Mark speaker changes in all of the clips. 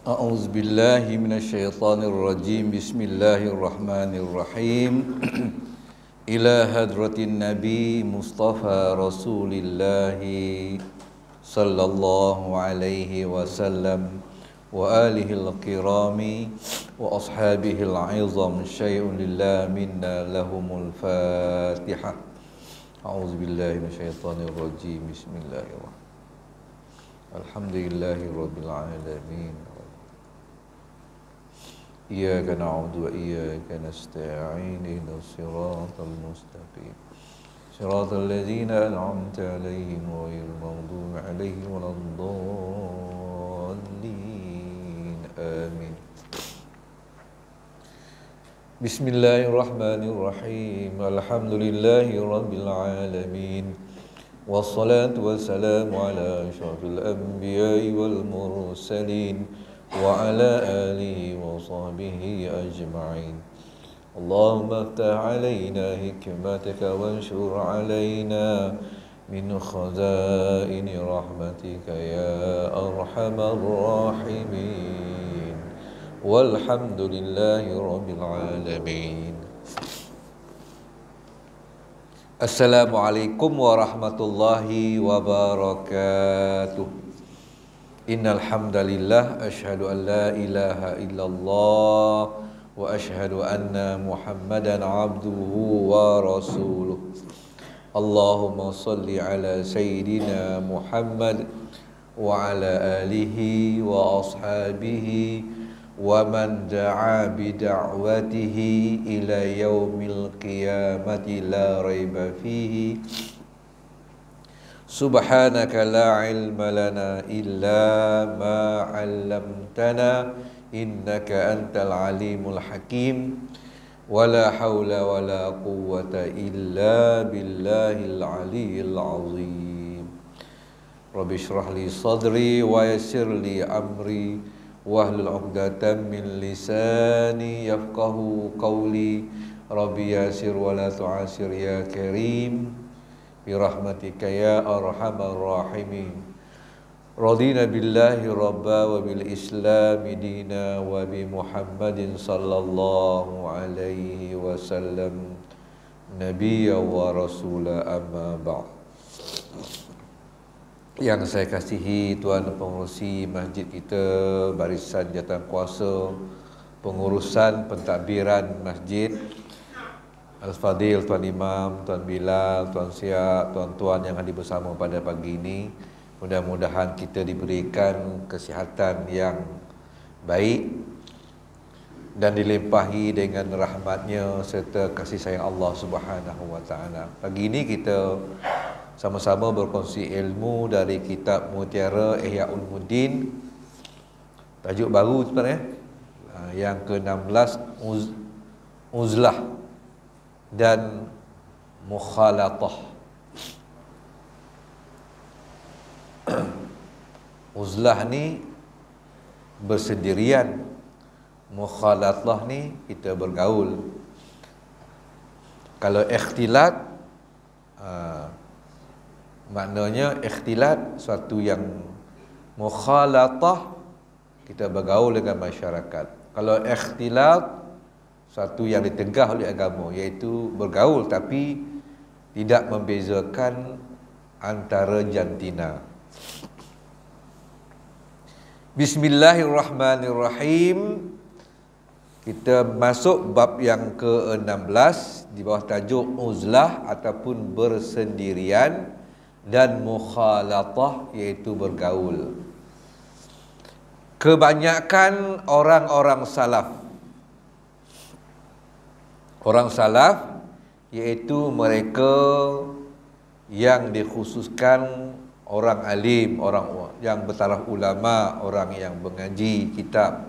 Speaker 1: أعوذ بالله من الشيطان الرجيم بسم الله الرحمن الرحيم إلى حضرة النبي مصطفى رسول الله صلى الله عليه وسلم وآله الكرام وأصحابه العظام شيء لله منا لهم الفاتحة أعوذ بالله من الشيطان الرجيم بسم الله الرحمن الحمد لله رب العالمين إياك نعبد وإياك نستعين اهدنا الصراط المستقيم صراط الذين أنعمت عليهم غير المغضوب عليهم ولا الضالين آمين بسم الله الرحمن الرحيم الحمد لله رب العالمين والصلاة والسلام على أشرف الأنبياء والمرسلين وعلى آله وصحبه أجمعين اللهم افتح علينا حكمتك وانشر علينا من خزائن رحمتك يا أرحم الراحمين والحمد لله رب العالمين. Assalamualaikum warahmatullahi wabarakatuh. Innal hamdalillah asyhadu an la ilaha illallah wa asyhadu anna Muhammadan abduhu wa rasuluh. Allahumma salli ala sayyidina Muhammad wa ala alihi wa ashabihi wa man da'a bi da'watihi ila yaumil qiyamati la raiba fihi. Subhanaka la ilma lana illa ma 'allamtana innaka antal alimul hakim wa la haula wa la quwwata illa billahil aliyyil azim. Rabbi shrah li sadri wa yassir li amri wahlul 'uqdatam min lisani yafqahu qawli. Rabbi yassir wa la tu'assir ya karim birahmatika ya arhamar rahimin. Radina billahi rabba wa bil islami dina wa bi Muhammadin sallallahu alaihi wasallam nabiyya wa rasula amma ba'd. Yang saya kasihi Tuan pengurusi masjid kita, barisan jawatankuasa pengurusan pentadbiran masjid, Al-Fadil, Tuan Imam, Tuan Bilal, Tuan Siap, tuan-tuan yang hadir bersama pada pagi ini. Mudah-mudahan kita diberikan kesihatan yang baik dan dilimpahi dengan rahmatnya serta kasih sayang Allah Subhanahu wa taala. Pagi ini kita sama-sama berkongsi ilmu dari kitab Mutiara Ihya Ulumuddin. Tajuk baru sebenarnya yang ke-16, uzlah dan mukhalatah. Uzlah ni bersendirian, mukhalatah ni kita bergaul. Kalau ikhtilat, maknanya ikhtilat suatu yang, mukhalatah kita bergaul dengan masyarakat. Kalau ikhtilat suatu yang ditegah oleh agama, iaitu bergaul tapi tidak membezakan antara jantina. Bismillahirrahmanirrahim. Kita masuk bab yang ke-16 di bawah tajuk uzlah ataupun bersendirian dan mukhalatah, iaitu bergaul. Kebanyakan orang-orang salaf, iaitu mereka yang dikhususkan orang alim, orang yang bertaraf ulama, orang yang mengaji kitab,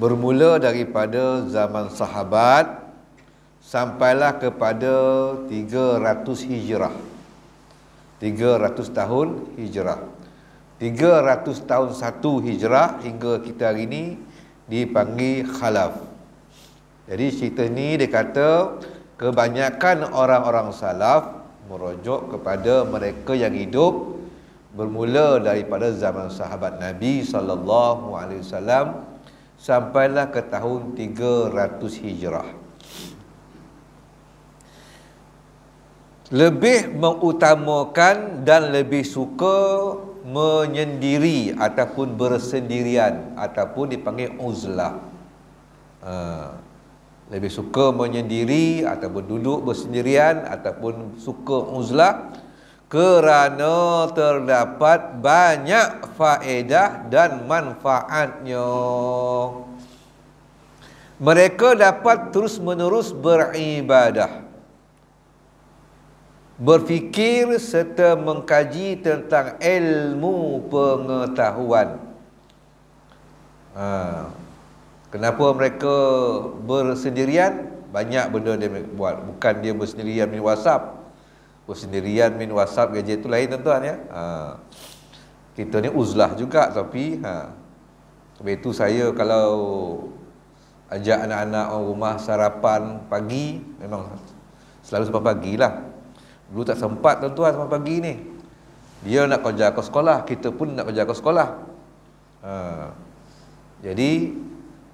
Speaker 1: bermula daripada zaman sahabat sampailah kepada 300 hijrah, 300 tahun hijrah, 300 tahun 1 hijrah hingga kita hari ini dipanggil khalaf. Jadi cerita ni dia kata kebanyakan orang-orang salaf merujuk kepada mereka yang hidup bermula daripada zaman sahabat Nabi SAW sampailah ke tahun 300 Hijrah. Lebih mengutamakan dan lebih suka menyendiri ataupun bersendirian ataupun dipanggil uzlah. Lebih suka menyendiri ataupun duduk bersendirian ataupun suka uzlah kerana terdapat banyak faedah dan manfaatnya. Mereka dapat terus-menerus beribadah, berfikir serta mengkaji tentang ilmu pengetahuan. Kenapa mereka bersendirian? Banyak benda dia buat. Bukan dia bersendirian main WhatsApp. Bersendirian main WhatsApp gadget tu lain tuan-tuan ya. Kita ni uzlah juga tapi sebab itu saya kalau ajak anak-anak orang rumah sarapan pagi, memang selalu sampai pagi lah. Dulu tak sempat tuan-tuan sampai pagi ni. Dia nak kerja ke sekolah, kita pun nak kerja ke sekolah. Jadi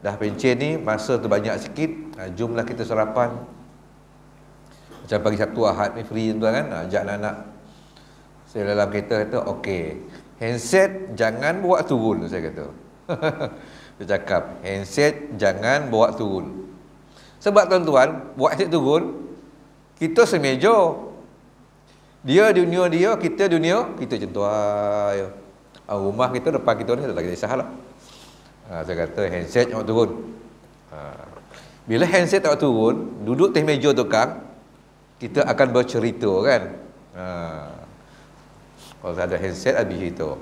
Speaker 1: dah pencen ni, masa tu banyak sikit, jomlah kita sarapan. Macam pagi Sabtu Ahad ni free tuan kan, ajak anak-anak. Saya dalam kereta kata, okey, handset jangan bawa turun, saya kata. Dia cakap, handset jangan bawa turun. Sebab tuan-tuan, bawa handset turun, kita semeja. Dia dunia dia, kita dunia kita, macam tu ya. Rumah kita depan kita ni tak ada kisah lah. Saya kata handset jangan turun. Bila handset tak turun, duduk atas meja tukang, kita akan bercerita kan. Kalau ada handset habis cerita.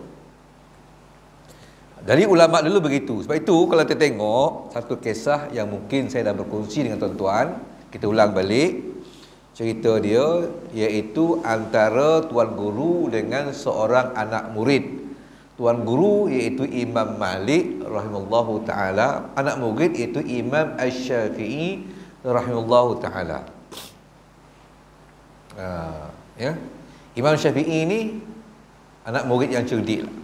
Speaker 1: Dari ulama dulu begitu. Sebab itu kalau kita tengok satu kisah yang mungkin saya dah berkongsi dengan tuan-tuan, kita ulang balik cerita dia, iaitu antara tuan guru dengan seorang anak murid. Tuan guru iaitu Imam Malik rahimahullahu taala, anak murid iaitu Imam Asy-Syafi'i rahimahullahu taala. Ya. Imam Syafi'i ni anak murid yang cerdik lah.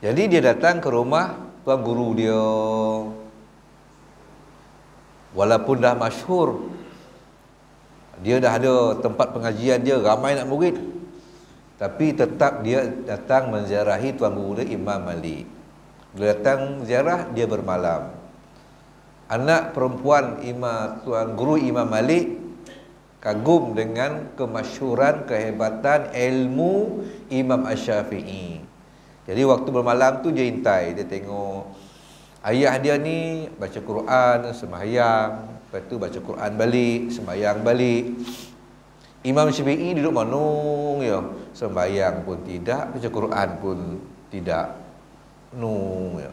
Speaker 1: Jadi dia datang ke rumah tuan guru dia. Walaupun dah masyhur, dia dah ada tempat pengajian dia, ramai anak murid, tapi tetap dia datang menziarahi tuan guru dia Imam Malik. Bila datang ziarah, dia bermalam. Anak perempuan tuan guru Imam Malik kagum dengan kemasyhuran, kehebatan ilmu Imam Asy-Syafi'i. Jadi waktu bermalam tu dia intai, dia tengok ayah dia ni baca Quran, sembahyang, lepas tu baca Quran balik, sembahyang balik. Imam Syafi'i duduk manung ya, sembahyang pun tidak, baca Quran pun tidak. Ya.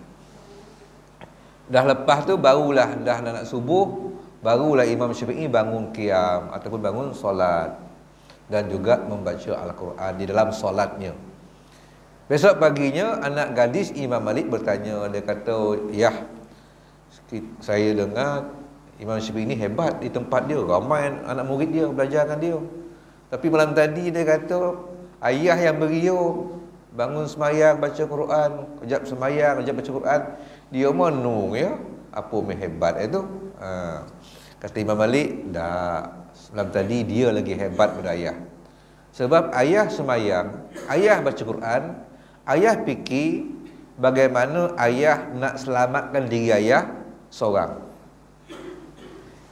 Speaker 1: Dah lepas tu barulah dah nak subuh, barulah Imam Syafi'i bangun qiyam ataupun bangun solat dan juga membaca Al-Quran di dalam solatnya. Besok paginya anak gadis Imam Malik bertanya, dia kata, "Yah, saya dengar Imam Syafi'i ni hebat di tempat dia, ramai anak murid dia belajar dengan dia. Tapi malam tadi dia kata ayah yang beriu bangun semayang baca Quran, kejap semayang, kejap baca Quran, dia menung ya. Apa yang hebat itu?" Kata Imam Malik, "Dah, malam tadi dia lagi hebat daripada ayah. Sebab ayah semayang, ayah baca Quran, ayah fikir bagaimana ayah nak selamatkan diri ayah seorang."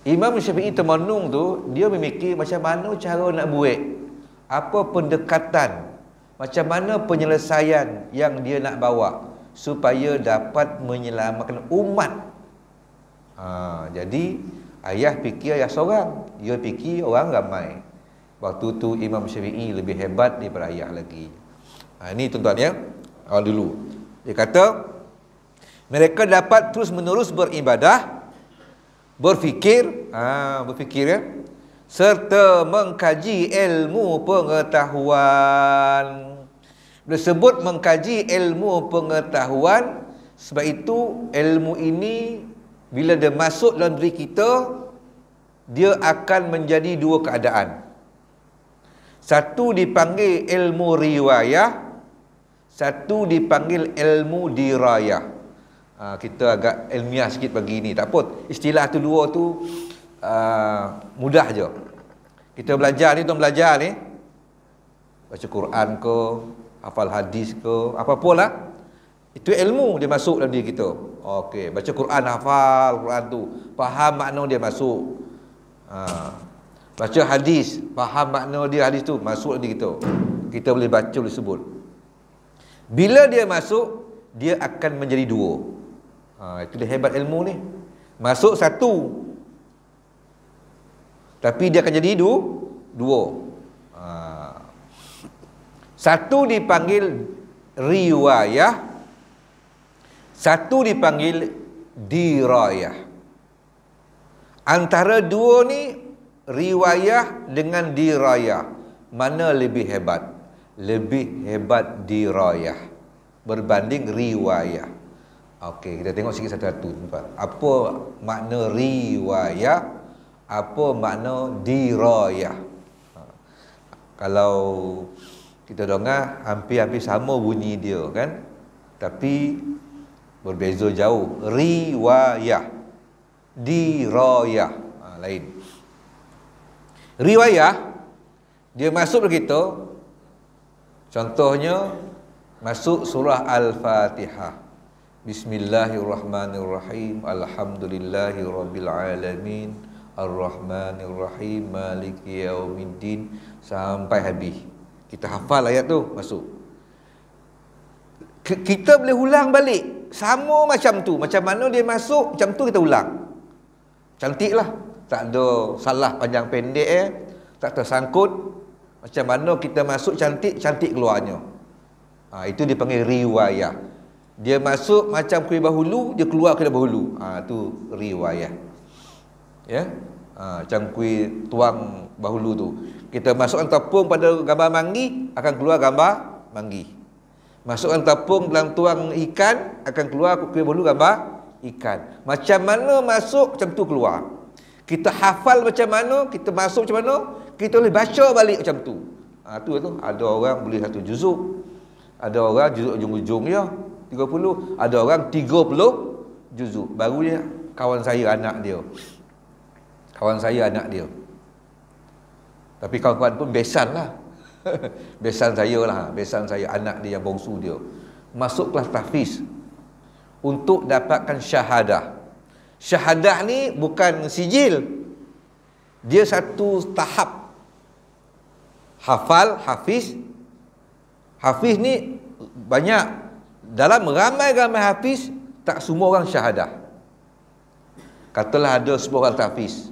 Speaker 1: Imam Syafi'i termenung tu, dia memikir macam mana cara nak buat, apa pendekatan, macam mana penyelesaian yang dia nak bawa supaya dapat menyelamatkan umat. Jadi ayah fikir ayah seorang, dia fikir orang ramai. Waktu tu Imam Syafi'i lebih hebat daripada ayah lagi. Ini tuan-tuan ya, awal dulu. Dia kata mereka dapat terus menerus beribadah, berfikir, berfikir ya, serta mengkaji ilmu pengetahuan. Disebut mengkaji ilmu pengetahuan sebab itu ilmu ini bila dia masuk dalam diri kita, dia akan menjadi dua keadaan. Satu dipanggil ilmu riwayah, satu dipanggil ilmu dirayah. Kita agak ilmiah sikit pagi ni. Tak apa, istilah tu dua tu mudah je. Kita belajar ni, tuan belajar ni, baca Quran ke, hafal hadis ke, apa-apalah, itu ilmu dia masuk dalam diri kita. Okey, baca Quran, hafal Quran tu, faham makna dia masuk. Baca hadis, faham makna dia hadis tu, masuk dalam diri kita. Kita boleh baca, boleh sebut. Bila dia masuk, dia akan menjadi dua. Itu dia hebat ilmu ni. Masuk satu, tapi dia akan jadi dua. Satu dipanggil riwayah, satu dipanggil dirayah. Antara dua ni, riwayah dengan dirayah, mana lebih hebat? Lebih hebat dirayah berbanding riwayah. Okey, kita tengok sikit satu-satu. Apa makna riwayah? Apa makna dirayah? Kalau kita dengar hampir-hampir sama bunyi dia kan, tapi berbeza jauh. Riwayah, dirayah lain. Riwayah dia masuk kita, contohnya masuk surah Al-Fatihah. Bismillahirrahmanirrahim. Alhamdulillahirabbil alamin. Ar-Rahmanir-Rahim. Maliki yaumiddin sampai habis. Kita hafal ayat tu, masuk. Kita boleh ulang balik sama macam tu. Macam mana dia masuk, macam tu kita ulang. Cantiklah. Tak ada salah panjang pendek tak tersangkut. Macam mana kita masuk cantik, cantik keluarnya. Itu dipanggil riwayah. Dia masuk macam kuih bahulu, dia keluar kuih bahulu. Tu riwayah. Ya. Macam kuih tuang bahulu tu. Kita masukkan tepung pada gambar manggi, akan keluar gambar manggi. Masukkan tepung dalam tuang ikan, akan keluar kuih bahulu gambar ikan. Macam mana masuk, macam tu keluar. Kita hafal macam mana, kita masuk macam mana, kita boleh baca balik macam tu. Tu ada orang boleh satu juzuk, ada orang juzuk ujung-ujung ya 30, ada orang 30 juzuk. Baru dia kawan saya anak dia. Kawan saya anak dia. Tapi kawan-kawan pun besan lah. Besan saya lah, besan saya anak dia yang bongsu dia. Masuk kelas tahfiz untuk dapatkan syahadah. Syahadah ni bukan sijil. Dia satu tahap. Hafal, hafiz. Hafiz ni banyak. Dalam ramai-ramai hafiz, tak semua orang syahadah. Katalah ada 10 orang tahfiz.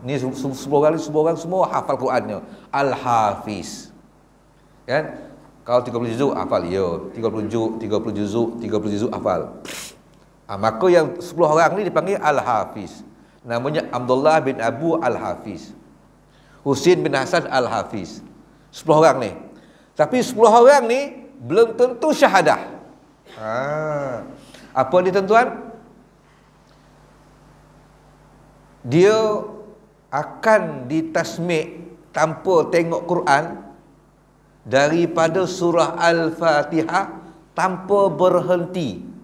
Speaker 1: Ni 10 orang semua hafal Qurannya. Al-Hafiz. Kan? Kalau 30 juzuk hafal, ya. 30 juzuk hafal. Maka yang 10 orang ni dipanggil Al-Hafiz. Namanya Abdullah bin Abu Al-Hafiz, Husin bin Hasan Al-Hafiz. 10 orang ni. Tapi 10 orang ni belum tentu syahadah. Apa dia tuan-tuan? Dia akan ditasmik tanpa tengok Quran daripada surah Al-Fatihah tanpa berhenti.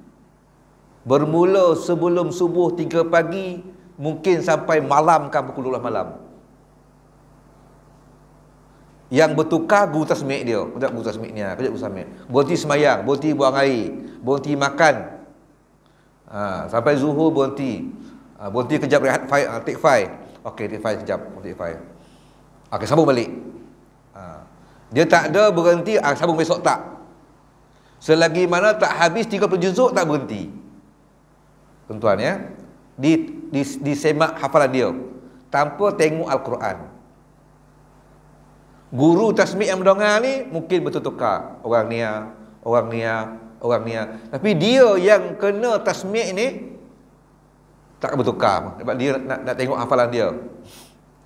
Speaker 1: Bermula sebelum subuh 3 pagi, mungkin sampai malam kan pukul 12 malam. Yang bertukar guru tasmik dia. Kejap guru tasmik ni, kejap guru tasmik. Berhenti semayang, berhenti buang air, berhenti makan. Sampai zuhur berhenti. Berhenti kejap rehat, take 5. Okey, take 5 kejap, take 5. Okey, sambung balik. Dia tak ada berhenti, sambung besok tak. Selagi mana tak habis 30 juzuk tak berhenti. Tuan-tuan ya. Disemak hafalan dia tanpa tengok Al-Quran. Guru tasmik yang mendengar ni mungkin bertukar. Orang ni, tapi dia yang kena tasmik ni tak bertukar. Sebab dia nak tengok hafalan dia.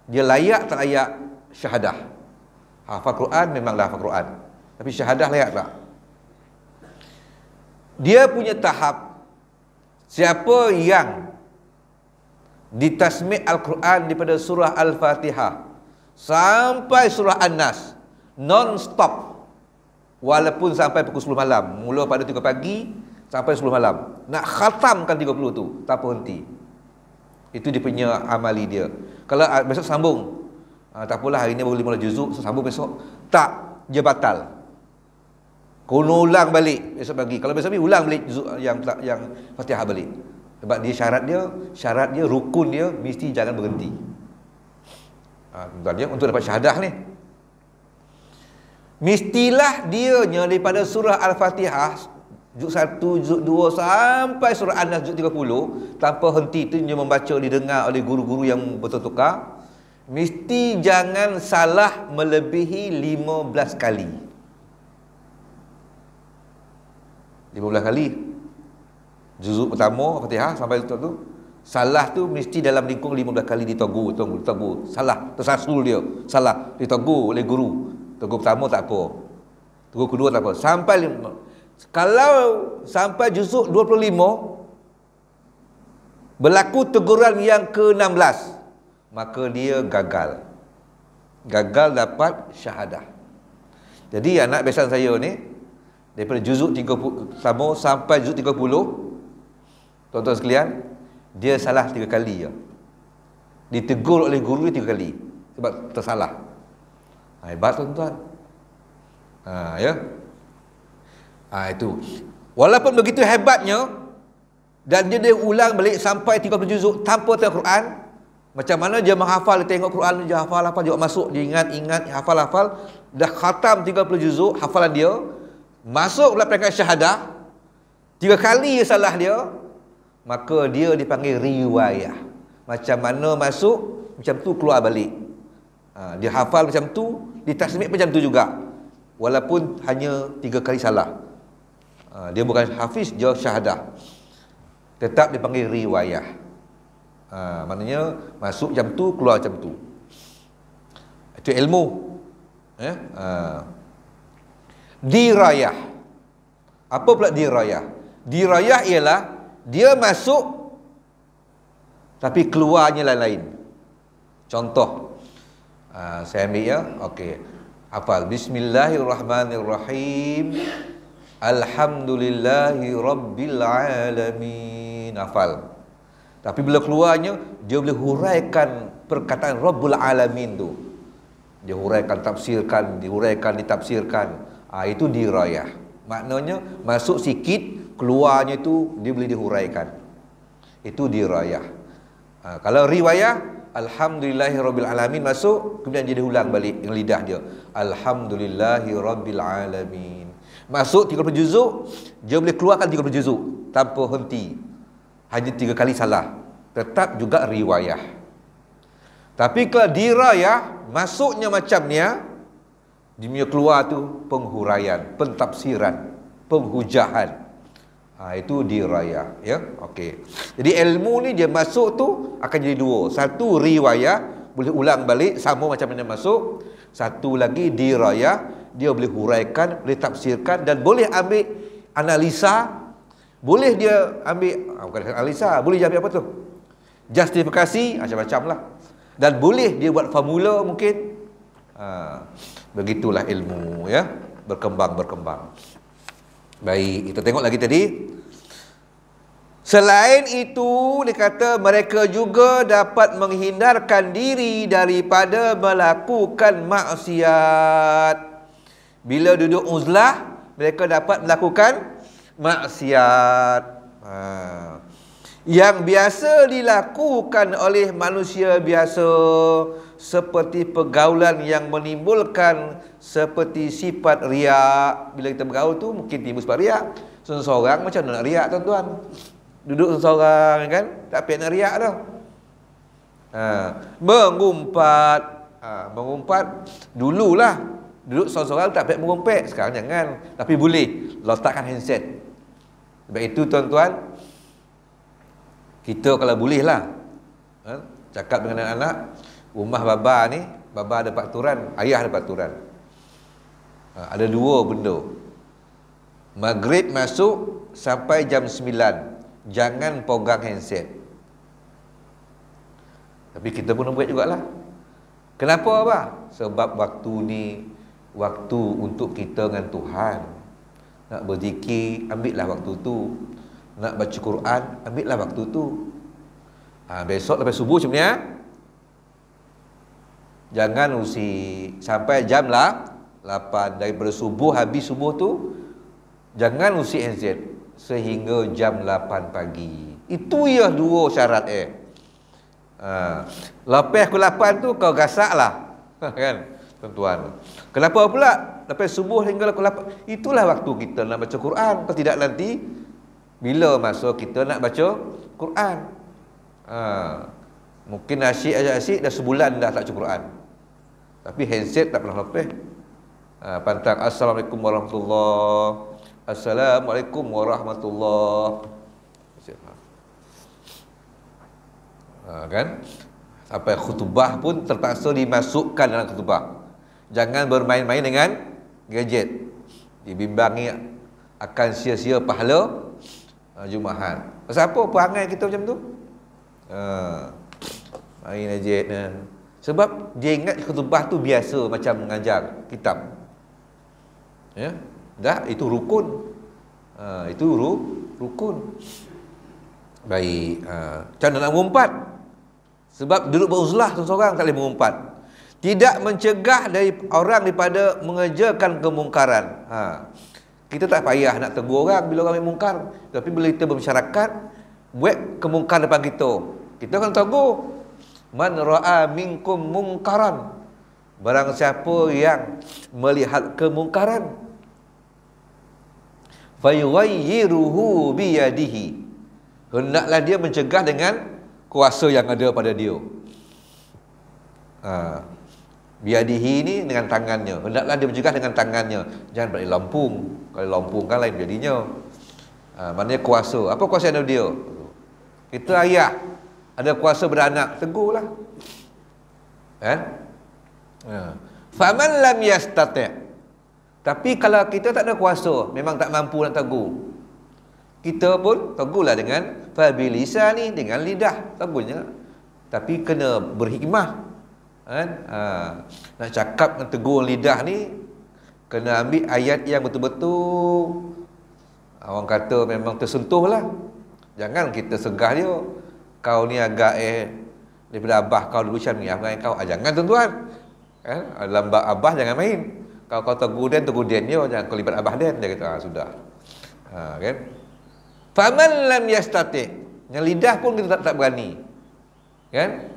Speaker 1: Dia layak tak layak syahadah. Hafal Quran memanglah hafal Quran, tapi syahadah layak tak? Dia punya tahap. Siapa yang ditasmik Al-Quran daripada surah Al-Fatihah sampai surah An-Nas, non-stop, walaupun sampai pukul 10 malam, mula pada 3 pagi sampai 10 malam, nak khatamkan 30 tu tak berhenti. Itu dia punya amali dia. Kalau besok sambung, tak apalah, hari ni baru 15 juzuk, so sambung besok, tak, dia batal. Kena ulang balik besok pagi. Kalau besok pagi ulang balik juzuk yang Fatihah balik. Sebab dia syarat dia, rukun dia mesti jangan berhenti. Tuan dia untuk dapat syahadah ni, mestilah dia daripada surah Al-Fatihah juz 1, juz 2 sampai surah An-Nas juz 30 tanpa henti tu, dia membaca, didengar oleh guru-guru yang bertukar. Mesti jangan salah melebihi 15 kali. 15 kali juzuk pertama Fatihah sampai tu, salah tu mesti dalam lingkung 15 kali ditegur, salah, tersasul dia, salah, ditegur oleh guru. Tegur pertama tak apa, tegur kedua tak apa, sampai kalau sampai juzuk 25 berlaku teguran yang ke-16, maka dia gagal dapat syahadah. Jadi anak besan saya ni daripada juzuk 30 sama sampai juzuk 30, tuan-tuan sekalian, dia salah 3 kali je. Ditegur oleh guru dia 3 kali sebab tersalah. Hebat tuan-tuan. Ya. Itu. Walaupun begitu hebatnya, dan dia ulang balik sampai 30 juzuk tanpa tengok Quran. Macam mana dia menghafal, dia tengok Quran, dia hafal, dia masuk, dia ingat, hafal, dah khatam 30 juzuk hafalan dia, masuk pula peringkat syahadah, 3 kali salah dia, maka dia dipanggil riwayah. Macam mana masuk, macam tu keluar balik. Dia hafal macam tu, ditasmid macam tu juga, walaupun hanya 3 kali salah. Dia bukan hafiz, dia syahadah, tetap dipanggil riwayah. Maknanya masuk macam tu, keluar macam tu. Itu ilmu. Dirayah. Apa pula dirayah? Dirayah ialah dia masuk tapi keluarnya lain-lain. Contoh, saya ambil ya. Okey. Hafal Bismillahirrahmanirrahim. Alhamdulillahi Rabbil Alamin. Hafal. Tapi bila keluarnya, dia boleh huraikan perkataan Rabbul Alamin tu. Dia huraikan, tafsirkan, ditafsirkan. Itu dirayah. Maknanya masuk sikit, keluarnya tu dia boleh dihuraikan. Itu dirayah. Kalau riwayah, Alhamdulillahi Rabbil Alamin masuk, kemudian dia ulang balik dengan lidah dia. Alhamdulillahi Rabbil Alamin. Masuk 30 juzuk, dia boleh keluarkan 30 juzuk tanpa henti. Hanya 3 kali salah, tetap juga riwayah. Tapi kalau dirayah, masuknya macam ni, dia punya keluar tu penghuraian, pentafsiran, penghujahan. Itu dirayah, ya. Okey. Jadi ilmu ni dia masuk tu akan jadi 2. Satu riwayah, boleh ulang balik sama macam mana masuk. Satu lagi dirayah, dia boleh huraikan, boleh tafsirkan, dan boleh ambil analisa. Boleh dia ambil, bukan analisa, boleh dia ambil apa tu? Justifikasi, macam-macam lah. Dan boleh dia buat formula mungkin. Begitulah ilmu, ya. Berkembang. Baik, kita tengok lagi tadi. Selain itu, dia kata mereka juga dapat menghindarkan diri daripada melakukan maksiat. Bila duduk uzlah, mereka dapat melakukan maksiat yang biasa dilakukan oleh manusia biasa, seperti pergaulan yang menimbulkan seperti sifat riak. Bila kita bergaul tu mungkin timbul sifat riak. Seorang macam mana nak riak, tuan-tuan? Duduk seorang kan, tak payah nak riak dah. Mengumpat dululah. Duduk seorang tak payah mengumpet. Sekarang jangan. Tapi boleh letakkan handset. Sebab itu tuan-tuan, kita kalau boleh lah, cakap dengan anak-anak, rumah baba ni, baba ada peraturan, ayah ada peraturan. Ada 2 benda. Maghrib masuk sampai jam 9, jangan pegang handset. Tapi kita pun buat jugalah. Kenapa apa? Sebab waktu ni waktu untuk kita dengan Tuhan. Nak berzikir, ambillah waktu tu. Nak baca Quran, ambillah waktu tu. Besok lepas subuh macam ni jangan usi sampai jam lah 8. Daripada subuh, habis subuh tu jangan usi handset sehingga jam 8 pagi. Itu ya 2 syarat lepas pukul 8 tu kau gasak lah kan tuan-tuan. Kenapa pula lepas subuh hingga pukul 8? Itulah waktu kita nak baca Quran. Kalau tidak nanti bila masa kita nak baca Quran, mungkin asyik dah sebulan dah tak baca Quran, tapi handset tak pernah lepas. Pantang Assalamualaikum warahmatullahi, Assalamualaikum warahmatullahi, kan? Sampai khutbah pun terpaksa dimasukkan dalam khutbah. Jangan bermain-main dengan gadget. Dibimbangi akan sia-sia pahala Jumaat. Pasal apa perangai kita macam tu? Main gadget. Sebab dia ingat khutbah tu biasa macam mengajar kitab. Ya, dah itu rukun. Itu rukun. Baik. Macam nak mengumpat. Sebab duduk beruzlah seorang tak boleh mengumpat. Tidak mencegah dari orang daripada mengerjakan kemungkaran. Kita tak payah nak tegur orang bila orang mungkar. Tapi bila kita bermasyarakat, buat kemungkaran depan kita akan tegur. Man ra'a minkum mungkaran. Barang siapa yang melihat kemungkaran, fayughayyiruhu biyadihi. Hendaklah dia mencegah dengan kuasa yang ada pada dia. Biyadihi ni dengan tangannya. Hendaklah dia mencegah dengan tangannya. Jangan balik Lampung. Kalau Lampung kan lain jadinya. Maknanya kuasa. Apa kuasa yang ada dia? Kita ayah ada kuasa beranak, tegurlah. Faman lam yastati'. Tapi kalau kita tak ada kuasa, memang tak mampu nak tegur, kita pun tegurlah dengan fabilisani, dengan lidah, tegurnya. Tapi kena berhikmah, kan? Nak cakap dengan tegur lidah ni kena ambil ayat yang betul-betul orang kata memang tersentuh lah. Jangan kita segah dia, kau ni agak daripada abah kau dulu macam ni, abang kau jangan tuan-tuan, kan? Dalam abah jangan main. Kalau kau tegur dia jangan kau libat abah dia kata sudah, kan? Faman lam yastati', yang lidah pun kita tak berani, kan?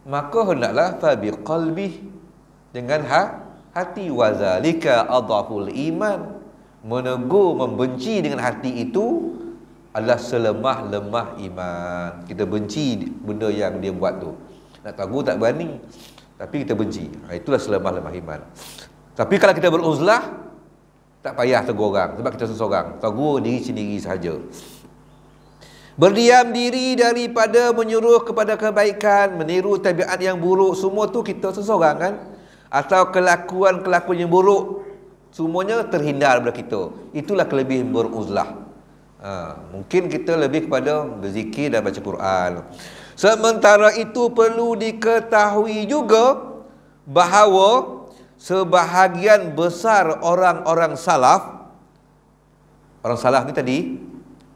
Speaker 1: Maka hendaklah fa biqalbi, dengan hati, wazalika adhaful iman. Menegur, membenci dengan hati itu adalah selemah-lemah iman. Kita benci benda yang dia buat tu. Nak tegur tak berani, tapi kita benci. Itulah selemah-lemah iman. Tapi kalau kita beruzlah, tak payah tegur orang, sebab kita seseorang. Tegur diri sendiri sahaja. Berdiam diri daripada menyuruh kepada kebaikan, meniru tabiat yang buruk, semua tu kita seseorang, kan? Atau kelakuan-kelakuan yang buruk, semuanya terhindar daripada kita. Itulah kelebihan beruzlah. Mungkin kita lebih kepada berzikir dan baca Quran. Sementara itu perlu diketahui juga bahawa sebahagian besar orang-orang salaf, orang salaf ni tadi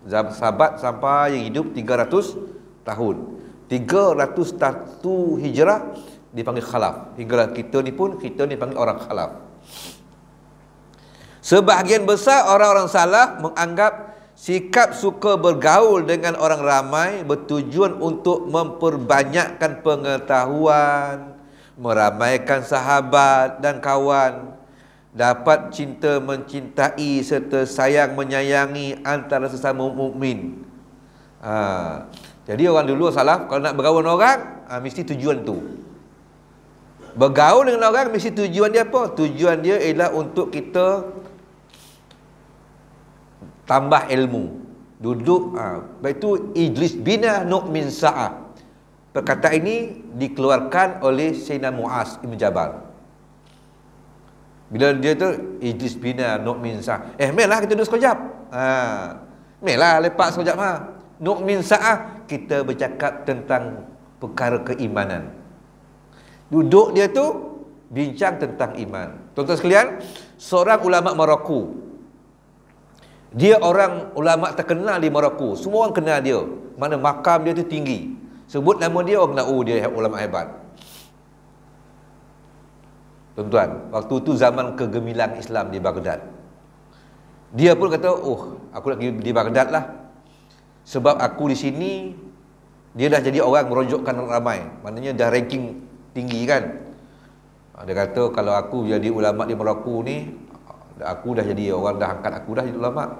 Speaker 1: sahabat sampai yang hidup 300 tahun, 301 hijrah dipanggil khalaf. Hingga kita ni panggil orang khalaf. Sebahagian besar orang-orang salaf menganggap sikap suka bergaul dengan orang ramai bertujuan untuk memperbanyakkan pengetahuan, meramaikan sahabat dan kawan, dapat cinta mencintai serta sayang menyayangi antara sesama mukmin. Jadi orang dulu salaf kalau nak bergaul dengan orang, mesti tujuan tu. Bergaul dengan orang mesti tujuan dia apa? Tujuan dia ialah untuk kita tambah ilmu, duduk. Baik itu ijlis bina nu'min sa'ah. Perkataan ini dikeluarkan oleh Sayyidina Mu'az Ibn Jabal. Bila dia tu ijlis bina nu'min sa'ah, melah kita duduk sekejap. Melah lepak sekejap. Nu'min sa'ah, kita bercakap tentang perkara keimanan. Duduk dia tu bincang tentang iman. Tuan-tuan sekalian, seorang ulama Maroko, dia orang ulama terkenal di Maroko, semua orang kenal dia, mana makam dia tu tinggi. Sebut nama dia, orang kenal, oh dia ulama hebat. Tuan-tuan, waktu tu zaman kegemilang Islam di Baghdad. Dia pun kata, oh aku nak pergi di Baghdad lah, sebab aku di sini. Dia dah jadi orang merojokkan ramai, maknanya dah ranking tinggi kan. Dia kata, kalau aku jadi ulama di Maroko ni, aku dah jadi orang, dah angkat aku dah jadi ulama.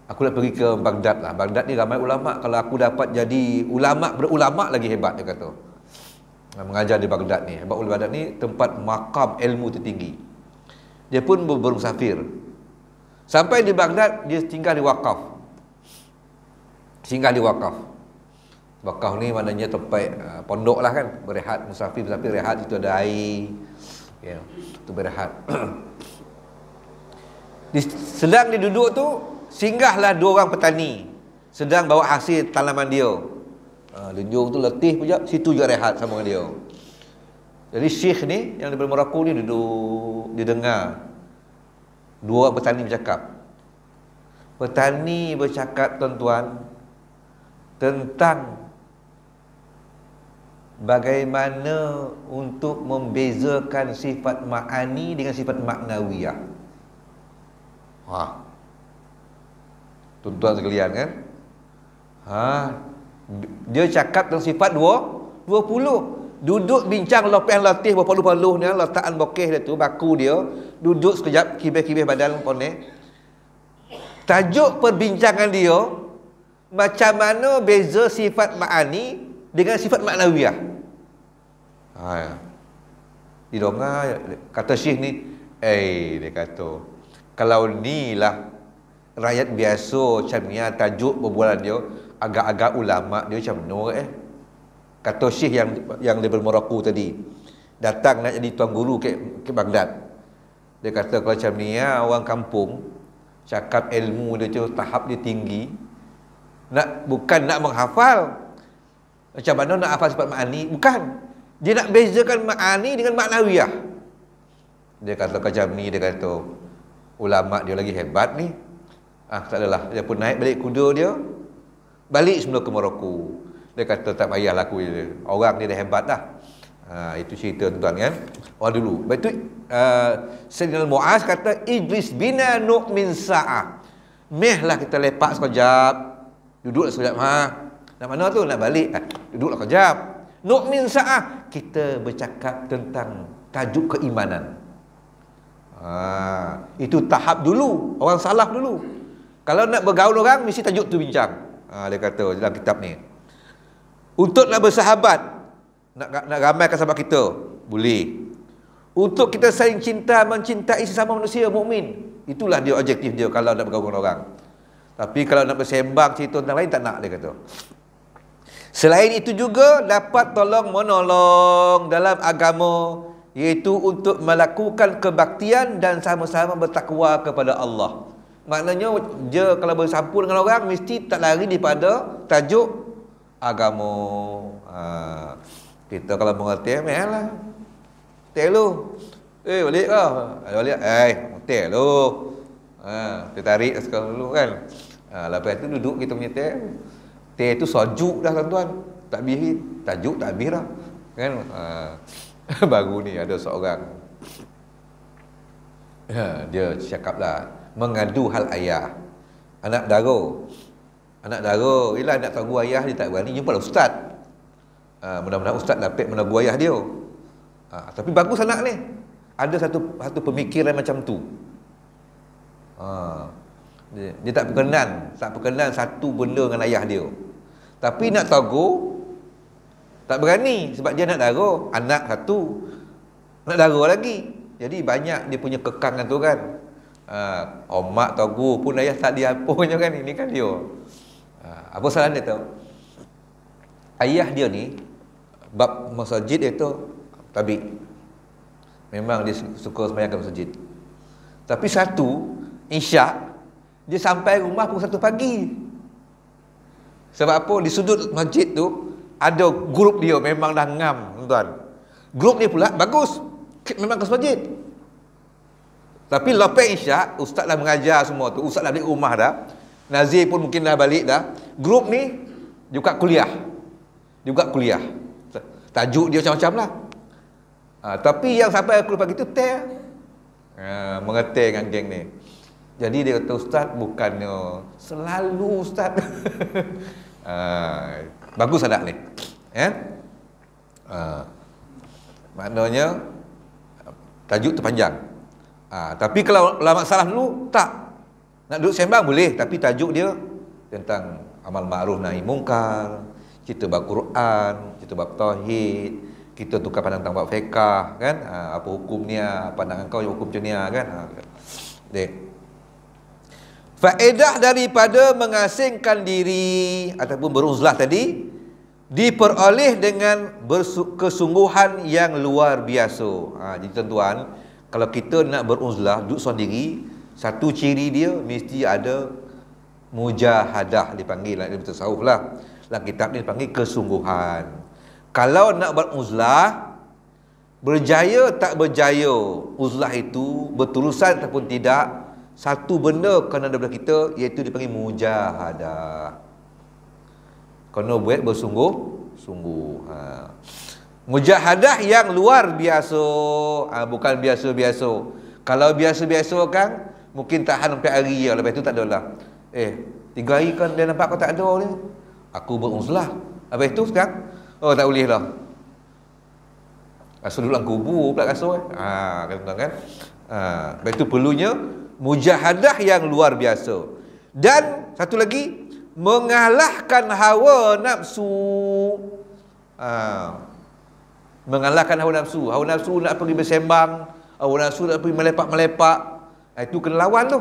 Speaker 1: Aku nak pergi ke Baghdad lah. Baghdad ni ramai ulama. Kalau aku dapat jadi ulama, berulama lagi hebat, dia kata. Mengajar di Baghdad ni. Sebab Baghdad ni tempat makam ilmu tertinggi. Dia pun bermusafir. Sampai di Baghdad, dia tinggal di wakaf. Singgah di wakaf. Wakaf ni maknanya tempat pondok lah kan. Berehat, musafir rehat, itu ada air. Ya, itu berehat. Sedang dia duduk tu, singgahlah dua orang petani sedang bawa hasil tanaman dia. Lenjung tu letih pula, situ juga rehat sama dengan dia. Jadi syekh ni yang daripada Maroko ni duduk, dia dengar dua orang petani bercakap. Petani bercakap, tuan-tuan, tentang bagaimana untuk membezakan sifat ma'ani dengan sifat maknawiyah. Tuan-tuan sekalian kan, dia cakap tentang sifat 20. Duduk bincang lopeh latih berpaluh-paluh ni, letakkan bokeh dia tu, baku dia, duduk sekejap, kibih-kibih badan pone. Tajuk perbincangan dia, macam mana beza sifat ma'ani dengan sifat maknawiyah. Dia kata syekh ni, dia kata, kalau ni lah rakyat biasa macam ni, tajuk berbualan dia agak-agak ulama dia macam mana kata syekh yang daripada Maroko tadi, datang nak jadi tuan guru ke Baghdad. Dia kata, kalau macam ni orang kampung cakap ilmu dia tu tahap dia tinggi, bukan nak menghafal. Macam mana nak hafal sifat ma'ani? Bukan. Dia nak bezakan ma'ani dengan maknawiyah. Dia kata macam ni, dia kata, ulama dia lagi hebat ni. Tak adalah. Dia pun naik balik kuda dia, balik semula ke Maroko. Dia kata, tak payahlah aku dia. Orang dia dah hebat dah. Itu cerita, tuan-tuan kan. Orang dulu. Lepas tu Sayyidina Mu'az kata, Ijlis bina nu'min sa'ah. Mehlah kita lepak sekejap. Duduklah sekejap. Nak mana tu? Nak balik. Duduklah sekejap. Nu'min sa'ah. Kita bercakap tentang tajuk keimanan. Itu tahap dulu. Orang salaf dulu. Kalau nak bergaul orang, mesti tajuk tu bincang. Dia kata dalam kitab ni. Untuk nak bersahabat, nak ramaikan sahabat kita, boleh. Untuk kita saling cinta, mencintai sesama manusia mukmin, itulah dia objektif dia kalau nak bergaul dengan orang. Tapi kalau nak bersembang cerita tentang lain, tak nak, dia kata. Selain itu juga dapat tolong menolong dalam agama, iaitu untuk melakukan kebaktian dan sama-sama bertakwa kepada Allah. Maknanya dia kalau bersampur dengan orang mesti tak lari daripada tajuk agama. Kita kalau mengerti lah, telu, balik lah, balik, hotel lu, tertarik sekarang dulu kan. Lepas tu duduk kita punya teh tu sejuk dah, tuan-tuan, tak habis, tajuk tak habis dah kan. Baru ni ada seorang, dia cakap lah, mengadu hal ayah. Anak dara, ialah nak tahu ayah dia tak berani, jumpa lah ustaz. Mudah-mudahan ustaz dapat menabu ayah dia. Tapi bagus anak ni, ada satu pemikiran macam tu. Dia tak berkenan satu benda dengan ayah dia. Tapi nak tahu tak berani, sebab dia nak dara, anak satu, nak dara lagi. Jadi banyak dia punya kekangan tu kan. Omak tahu pun ayah tak diapunya kan, ini kan dia. Apa salah dia tahu? Ayah dia ni bab masjid dia tu tabik. Memang dia suka sembahyang kat masjid. Tapi satu Isyak dia sampai rumah pukul 1 pagi. Sebab apa? Di sudut masjid tu ada grup dia memang dah ngam, tuan. Grup ni pula bagus, memang kelas masjid. Tapi lepas Isyak, ustaz dah mengajar semua tu, ustaz dah balik rumah dah, Nazir pun mungkin dah balik dah. Grup ni juga kuliah. Tajuk dia macam-macam lah. Tapi yang sampai aku pagi tu mengerti dengan geng ni. Jadi dia kata, ustaz bukannya selalu ustaz. Bagus anak ni. Maknanya tajuk tu panjang. Tapi kalau ulama salah dulu tak. Nak duduk sembang boleh, tapi tajuk dia tentang amal ma'ruf nahi mungkar, kita bab Quran, kita bab tauhid, kita tukar pandang tentang bab fiqh kan. Apa hukumnya, pandangan kau hukum macam ni kan. Faedah daripada mengasingkan diri ataupun beruzlah tadi diperoleh dengan kesungguhan yang luar biasa. Jadi tuan-tuan, kalau kita nak beruzlah, duduk sendiri, satu ciri dia mesti ada mujahadah, dipanggil dalam tasawuf lah. Dalam kitab ni dipanggil kesungguhan. Kalau nak beruzlah, berjaya tak berjaya uzlah itu, berterusan ataupun tidak, satu benda kena ada pada kita, iaitu dipanggil mujahadah. Kena buat bersungguh-sungguh. Mujahadah yang luar biasa, bukan biasa-biasa. Kalau biasa-biasa kan mungkin tahan sampai hari ya, lepas tu tak ada lah. 3 hari kan dia nampak kau tak ada ni, aku beruzlah. Lepas tu sekarang, oh tak boleh lah. Rasa duduk dalam kubur pula rasa kan. Lepas tu perlunya mujahadah yang luar biasa. Dan satu lagi, mengalahkan hawa nafsu. Mengalahkan hawa nafsu. Hawa nafsu nak pergi bersembang, hawa nafsu nak pergi melepak-melepak, itu kena lawan tu.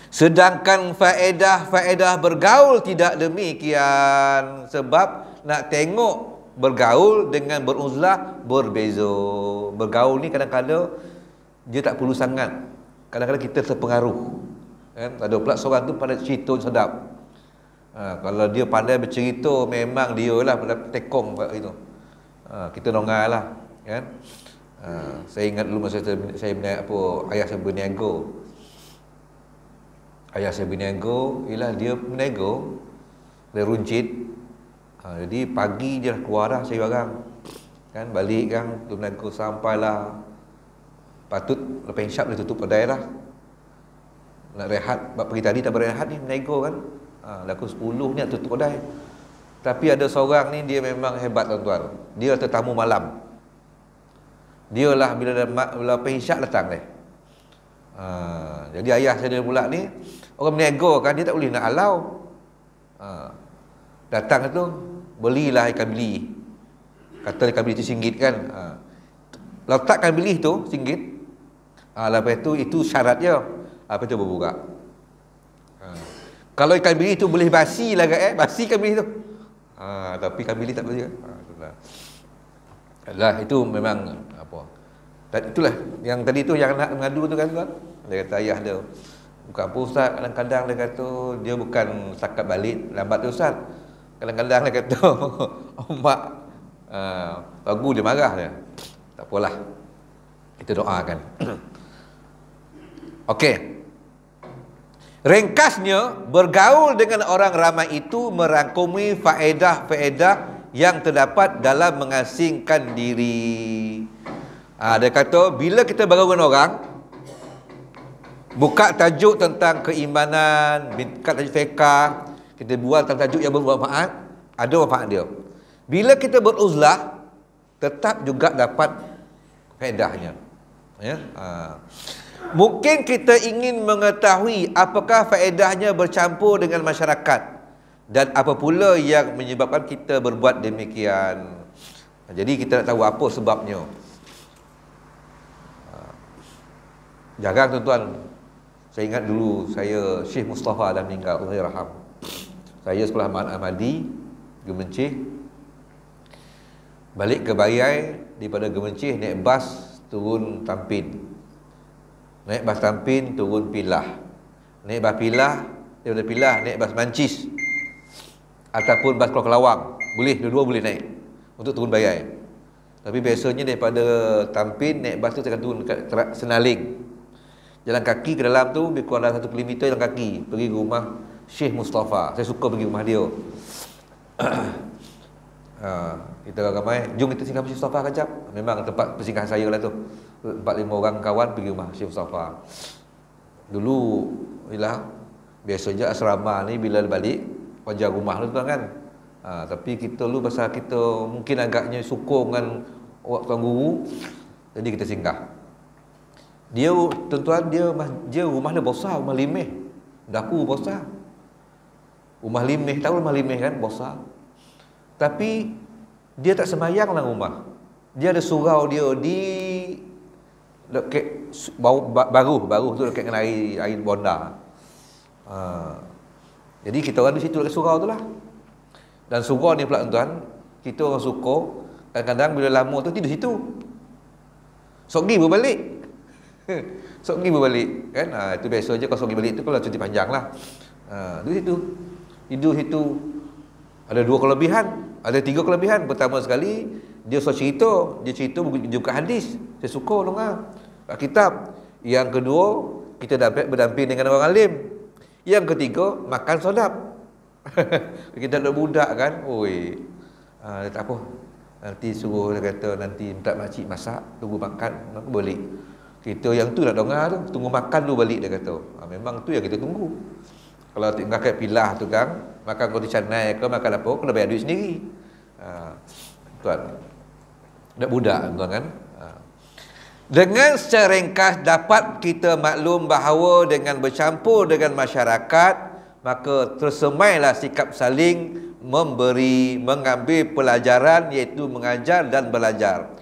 Speaker 1: Sedangkan faedah bergaul tidak demikian. Sebab nak tengok bergaul dengan beruzlah berbeza. Bergaul ni kadang-kadang dia tak perlu sangat. Kadang-kadang kita terpengaruh kan? Ada pula seorang tu pada cerita sedap. Kalau dia pandai bercerita, memang dia lah pada tekong itu. Kita nongai lah kan. Saya ingat dulu masa saya ayah saya berniaga. Ayah saya berniaga, ialah dia berniaga, dia runcit. Jadi pagi dia dah keluar dah cari barang kan, balik kan, tu berniaga sampailah. Patut lepas insyak dia tutup kedai dah. Nak rehat, pagi tadi tak berehat ni berniaga kan. Laku 10 ni nak tutup kedai. Tapi ada seorang ni dia memang hebat tuan-tuan. Dia tetamu malam. Dia lah bila lepas insyak datang dia. Jadi ayah saya pula ni orang berniaga kan, dia tak boleh nak halau. Datang tu belilah ikan bili. Kata ikan bili tu RM1 kan. Letakkan bili tu RM1. Lepas tu itu syarat dia. Lepas tu berbuka. Kalau ikan bili tu boleh basi lah kan, basi ikan bili tu. Tapi ikan bili tak boleh kan. Lah itu memang apa. Itulah yang tadi tu yang nak mengadu tu kan tuan. Dia kata ayah dia, bukan apa ustaz, kadang-kadang dia kata dia bukan setakat balik lambat tu ustaz. Kadang-kadang dia kata ombak lagu dia marah dia. Tak apalah, kita doakan. Okey. Ringkasnya, bergaul dengan orang ramai itu merangkumi faedah-faedah yang terdapat dalam mengasingkan diri. Dia kata bila kita bergaul dengan orang, buka tajuk tentang keimanan, buka tajuk fiqh, kita buat tentang tajuk yang bermanfaat, ada manfaat dia. Bila kita beruzlah, tetap juga dapat faedahnya. Ya. Mungkin kita ingin mengetahui apakah faedahnya bercampur dengan masyarakat dan apa pula yang menyebabkan kita berbuat demikian. Jadi kita nak tahu apa sebabnya. Jarang tuan-tuan, saya ingat dulu saya Syekh Mustafa dah meninggal, Allah yarham. Saya sekolah Ahmadi Gemencih, balik ke Bayai, daripada Gemencih naik bas turun Tampin. Naik bas Tampin turun Pilah. Naik bas Pilah, daripada Pilah naik bas Mancis ataupun bas Kelawang. Boleh, dua-dua boleh naik untuk turun Bayai. Tapi biasanya daripada Tampin naik bas tu saya akan turun dekat Senaling. Jalan kaki ke dalam tu lebih kurang dalam 1 kilometer jalan kaki pergi ke rumah Syekh Mustafa. Saya suka pergi rumah dia. Kita ramai, jom kita singgah Syekh Mustafa kejap. Memang tempat persinggahan saya lah tu. 4-5 orang kawan pergi rumah Syekh Mustafa. Dulu ialah biasanya asrama ni bila balik wajar rumah tu kan. Tapi kita dulu pasal kita mungkin agaknya sukong dengan tuan guru, jadi kita singgah. Dia tuan-tuan, dia rumah dia besar, rumah limeh. Dapur besar. Rumah limeh, tahu rumah limeh kan, besar. Tapi dia tak sembahyang dalam rumah. Dia ada surau dia di dekat baru tu dekat dengan air bonda. Jadi kita orang di situ dekat surau tu lah. Dan surau ni pula tuan, kita orang suka kadang-kadang bila lama tu tidur situ. Sok pergi berbalik. Sok pergi berbalik kan. Itu biasa je kalau sok pergi balik tu kalau cuti panjang lah. Tidur situ. Ada 2 kelebihan, ada 3 kelebihan. Pertama sekali dia cerita buku hadis. Saya suka dengar kitab. Yang kedua, kita dapat berdamping dengan orang alim. Yang ketiga, makan sedap. Kita ada budak kan, dia tak apa. Nanti suruh dia kata nanti minta makcik masak, tunggu makan, aku balik. Kita yang tu nak dengar tu, tunggu makan dulu balik dia kata. Memang tu yang kita tunggu. Kalau tinggal kat pilah tu kan, makan roti canai ke makan apa, kena bayar duit sendiri. Tuan. Dak budak tuan kan. Dengan secara ringkas dapat kita maklum bahawa dengan bercampur dengan masyarakat, maka tersemailah sikap saling memberi, mengambil pelajaran, iaitu mengajar dan belajar.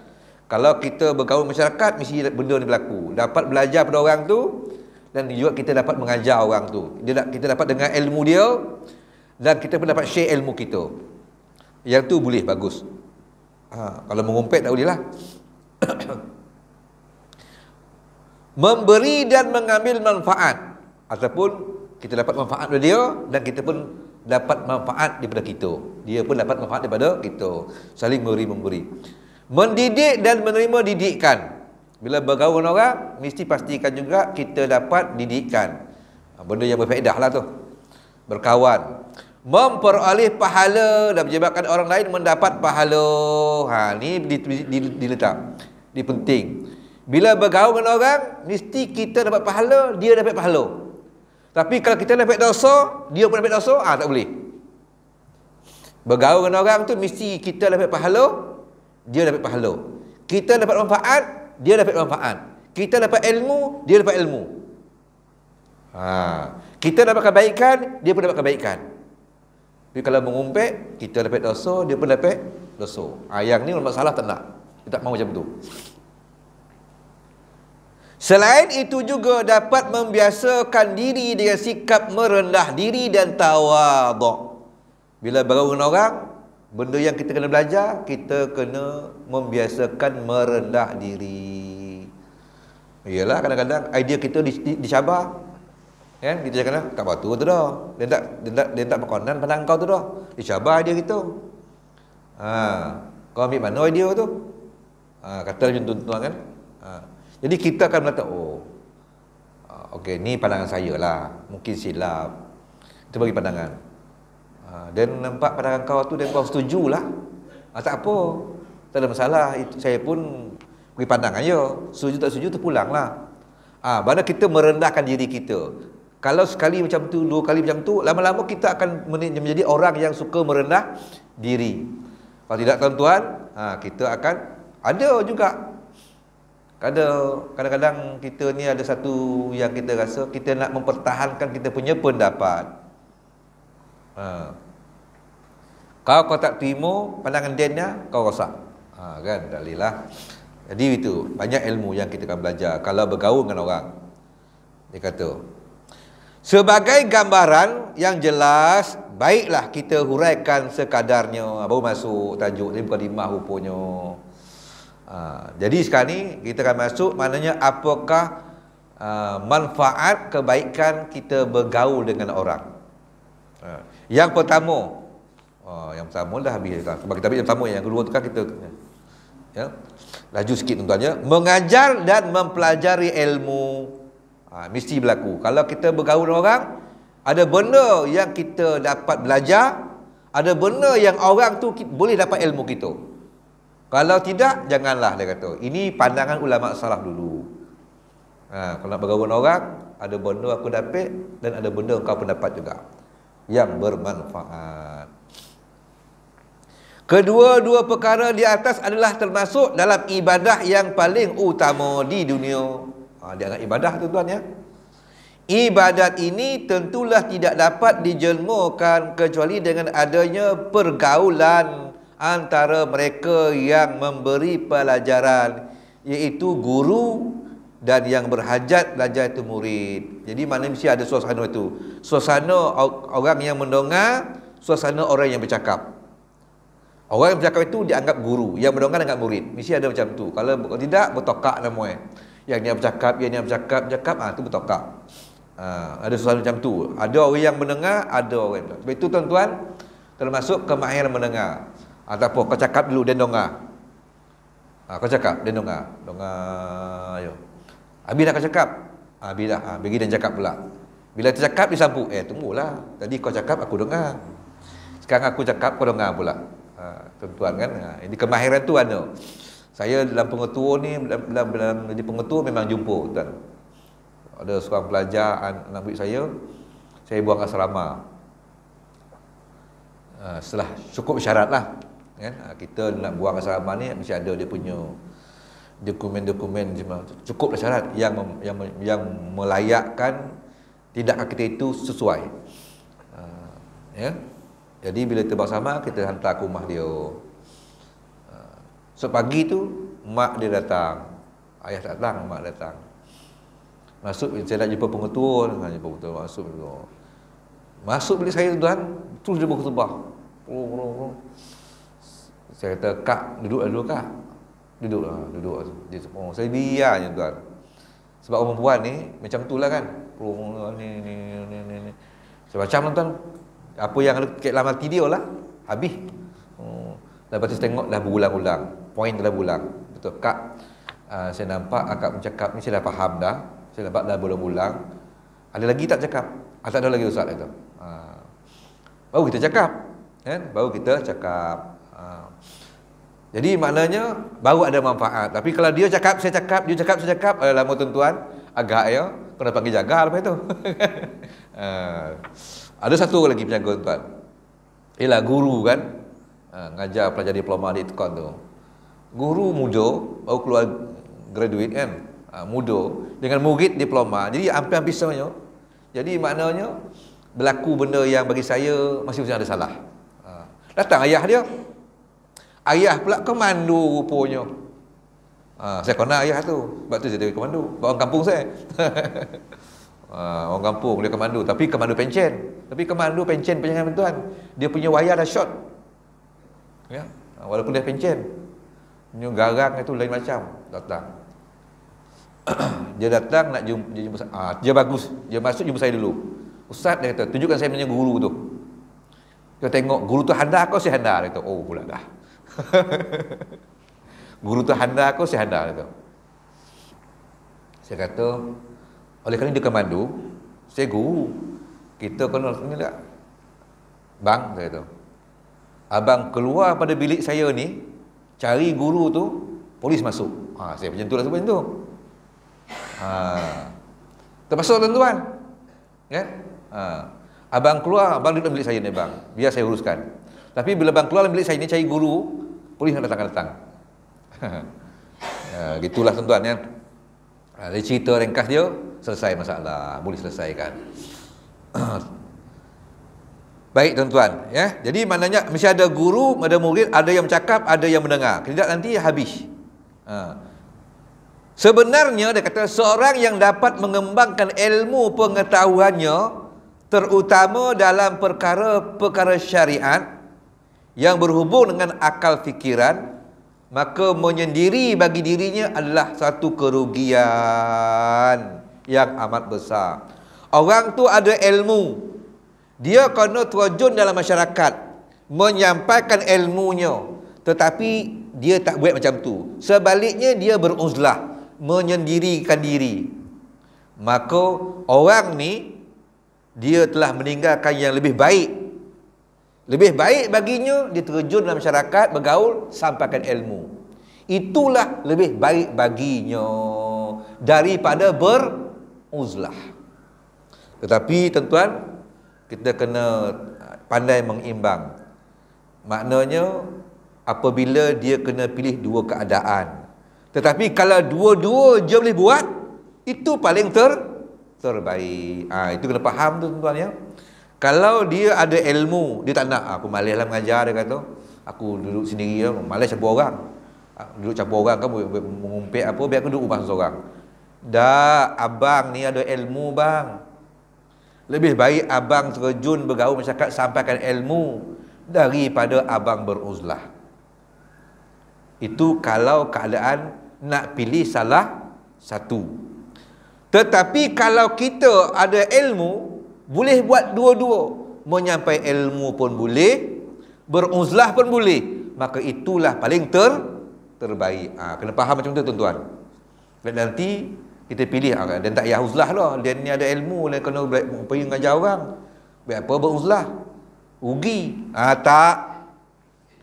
Speaker 1: Kalau kita bergaul masyarakat, mesti benda ni berlaku. Dapat belajar pada orang tu, dan juga kita dapat mengajar orang tu. Kita dapat dengar ilmu dia, dan kita pun dapat share ilmu kita. Yang tu boleh, bagus. Kalau mengumpet tak boleh lah. Memberi dan mengambil manfaat, ataupun kita dapat manfaat daripada dia, dan kita pun dapat manfaat daripada kita. Dia pun dapat manfaat daripada kita. Saling memberi. Mendidik dan menerima didikan. Bila bergaul dengan orang, mesti pastikan juga kita dapat didikan. Benda yang berfaedah lah tu. Berkawan. Memperoleh pahala dan menyebabkan orang lain mendapat pahala. Ni diletak. Ini penting. Bila bergaul dengan orang, mesti kita dapat pahala, dia dapat pahala. Tapi kalau kita dapat dosa, dia pun dapat dosa, tak boleh. Bergaul dengan orang tu mesti kita dapat pahala, dia dapat pahala. Kita dapat manfaat, dia dapat manfaat. Kita dapat ilmu, dia dapat ilmu. Kita dapat kebaikan, dia pun dapat kebaikan. Tapi kalau mengumpet, kita dapat dosa, dia pun dapat dosa. Yang ni masalah tak nak. Kita tak mahu macam tu. Selain itu juga dapat membiasakan diri dengan sikap merendah diri dan tawaduk. Bila bergaul dengan orang, benda yang kita kena belajar, kita kena membiasakan merendah diri. Yalah, kadang-kadang idea kita dicabar. Kan? Kita cakap tak batu tu dah. Dia tak berkonan pandang kau tu dah. Dicabar idea kita. Kau ambil mana idea tu? Kata macam tu tuan kan. Jadi kita akan mengatakan, okey, ni pandangan saya lah, mungkin silap. Kita bagi pandangan. Dan nampak pandangan kau tu dan kau setujulah. Tak apa, tak ada masalah. Saya pun bagi pandangan je. Setuju tak setuju tu pulanglah. Mana kita merendahkan diri kita. Kalau sekali macam tu, 2 kali macam tu, lama-lama kita akan menjadi orang yang suka merendah diri. Kalau tidak tuan-tuan, kita akan ada juga. Kadang-kadang kita ni ada satu yang kita rasa kita nak mempertahankan kita punya pendapat. Kau tak terima pandangan dia, kau rosak. Kan, tak boleh lah. Jadi itu, banyak ilmu yang kita akan belajar kalau bergaul dengan orang. Dia kata, sebagai gambaran yang jelas, baiklah kita huraikan sekadarnya. Baru masuk tajuk ni, bukan dimah rupanya. Jadi sekarang ni kita akan masuk, maknanya apakah manfaat kebaikan kita bergaul dengan orang. Yang pertama dah habis kan. Sebab kita ambil yang pertama, yang kedua tu kan kita Ya. Laju sikit tuan-tuan ya. Mengajar dan mempelajari ilmu. Mesti berlaku. Kalau kita bergaul dengan orang, ada benda yang kita dapat belajar, ada benda yang orang tu boleh dapat ilmu kita. Kalau tidak, janganlah, dia kata. Ini pandangan ulama salaf dulu. Kalau nak bergaul dengan orang, ada benda aku dapat dan ada benda engkau pun dapat juga yang bermanfaat. Kedua-dua perkara di atas adalah termasuk dalam ibadah yang paling utama di dunia. Dia anggap ibadah tu tuan ya. Ibadat ini tentulah tidak dapat dijelmakan kecuali dengan adanya pergaulan antara mereka yang memberi pelajaran, iaitu guru, dan yang berhajat belajar itu murid. Jadi mana mesti ada suasana itu. Suasana orang yang mendengar, suasana orang yang bercakap. Orang yang bercakap itu dianggap guru, yang mendengar dianggap murid. Mesti ada macam tu. Kalau tidak, bertokak namanya. Yang dia bercakap, itu bertokak. Ada suasana macam tu. Ada orang yang mendengar, ada orang yang. Sebab itu tuan-tuan, termasuk kemahiran mendengar. Ataupun kau cakap dulu, dia dengar. Kau cakap, dia dengar. Dengar, ayo. Habis dah kau cakap, habis dah, bagi dia cakap pula. Bila dia cakap, dia sambung, tunggulah. Tadi kau cakap, aku dengar. Sekarang aku cakap, kau dengar pula. Tuan-tuan kan, ini kemahiran tu ada. Saya dalam pengetua ni, dalam jadi pengetua memang jumpa tuan. Ada seorang pelajar, anak murid saya buang asrama. Setelah cukup syarat lah kan? Kita nak buang asrama ni mesti ada dia punya dokumen-dokumen, cukuplah syarat yang melayakkan tindakan kita itu sesuai. Ya. Jadi bila kita buang asrama, kita hantar ke rumah dia. So pagi tu mak dia datang, ayah tak datang, mak datang. Masuk, saya nak jumpa pengetua, masuk bilik saya tuan, terus dia berkhutbah. Saya kata, "Kak, duduk dulu Kak." Duduk. Dia saya biarnya tuan. Sebab orang perempuan ni macam itulah kan. Ni. Macam tuan, apa yang ada dalam hati dia lah, habis. Lepas tu saya tengok dah berulang-ulang, poin dah berulang. Betul, Kak, saya nampak akak bercakap ni saya dah faham dah. Saya nampak dah berulang-ulang. Ada lagi tak cakap? Tak ada lagi ustaz itu. Baru kita cakap, kan? Baru kita cakap. Jadi maknanya baru ada manfaat. Tapi kalau dia cakap, saya cakap, dia cakap, saya cakap, lama tuan-tuan, agak ya, kena panggil jaga lepas itu. Ada satu lagi penjaga tuan. Ialah guru kan, ngajar pelajar diploma di Tekon tu. Guru muda, baru keluar graduate kan, muda, dengan murid diploma. Jadi hampir-hampir semuanya. Jadi maknanya berlaku benda yang bagi saya masih ada salah. Datang ayah dia. Ayah pula komando rupanya. Saya kenal ayah tu. Sebab tu saya jadi komando. Orang kampung saya. Orang kampung dia komando. Tapi komando pencen. Tapi komando pencen jangan tuan. Dia punya wayar dah short. Ya. Walaupun dia pencen. Punya garang itu lain macam. Datang. Dia datang nak jumpa saya. Dia bagus. Dia masuk jumpa saya dulu. Ustaz, dia kata, tunjukkan saya punya guru tu. Dia tengok, guru tu handal kau, saya handal. Dia kata, oh pula dah. Guru tu handal kau, saya handal. Dia kata. Saya kata, oleh kerana dia komando, saya guru. Kita kena ni tak? Bang, saya kata, abang keluar pada bilik saya ni, cari guru tu, polis masuk. Saya macam tu lah sebab tu. Termasuk tuan-tuan. Ya? Abang keluar, abang duduk dalam bilik saya ni bang, biar saya uruskan. Tapi bila abang keluar dalam bilik saya ni cari guru, polis nak datang. Gitulah tuan-tuan ya. Dari cerita ringkas dia, selesai masalah, boleh selesaikan. Baik tuan-tuan ya. Jadi maknanya mesti ada guru, ada murid, ada yang bercakap, ada yang mendengar. Tidak nanti habis. Sebenarnya dia kata seorang yang dapat mengembangkan ilmu pengetahuannya, terutama dalam perkara-perkara syariat yang berhubung dengan akal fikiran, maka menyendiri bagi dirinya adalah satu kerugian yang amat besar. Orang tu ada ilmu, dia kena terjun dalam masyarakat, menyampaikan ilmunya, tetapi dia tak buat macam tu. Sebaliknya dia beruzlah, menyendirikan diri. Maka orang ni dia telah meninggalkan yang lebih baik. Lebih baik baginya dia terjun dalam masyarakat, bergaul, sampaikan ilmu. Itulah lebih baik baginya daripada beruzlah. Tetapi tuan-tuan, kita kena pandai mengimbang. Maknanya apabila dia kena pilih dua keadaan. Tetapi kalau dua-dua je boleh buat, itu paling terbaik. Itu kena faham tu tuan-tuan ya. Kalau dia ada ilmu, dia tak nak, aku malas lah mengajar, dia kata. Aku duduk sendiri, malas campur orang. Duduk campur orang kan, mengumpit apa, biar aku duduk rumah seorang. Dah, abang ni ada ilmu bang. Lebih baik abang terjun bergaul masyarakat, sampaikan ilmu, daripada abang beruzlah. Itu kalau keadaan nak pilih salah satu. Tetapi kalau kita ada ilmu, boleh buat dua-dua. Menyampaikan ilmu pun boleh, beruzlah pun boleh. Maka itulah paling terbaik. Kena faham macam tu tuan-tuan. Nanti kita pilih dan tak payah uzlah lah. Dia ni ada ilmu, dia kena pergi mengajar orang. Biar apa beruzlah? Rugi. Tak.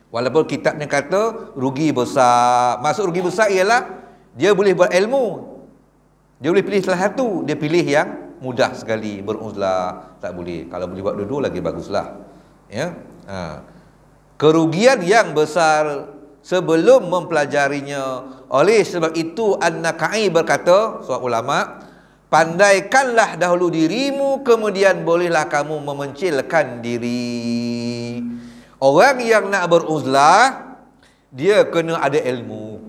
Speaker 1: Walaupun kitabnya kata rugi besar. Maksud rugi besar ialah dia boleh buat ilmu. Dia boleh pilih salah satu. Dia pilih yang mudah sekali, beruzlah tak boleh. Kalau boleh buat dua-dua lagi baguslah. Ya. Kerugian yang besar sebelum mempelajarinya. Oleh sebab itu An-Nakai berkata, seorang ulama, pandaikanlah dahulu dirimu, kemudian bolehlah kamu memencilkan diri. Orang yang nak beruzlah, dia kena ada ilmu.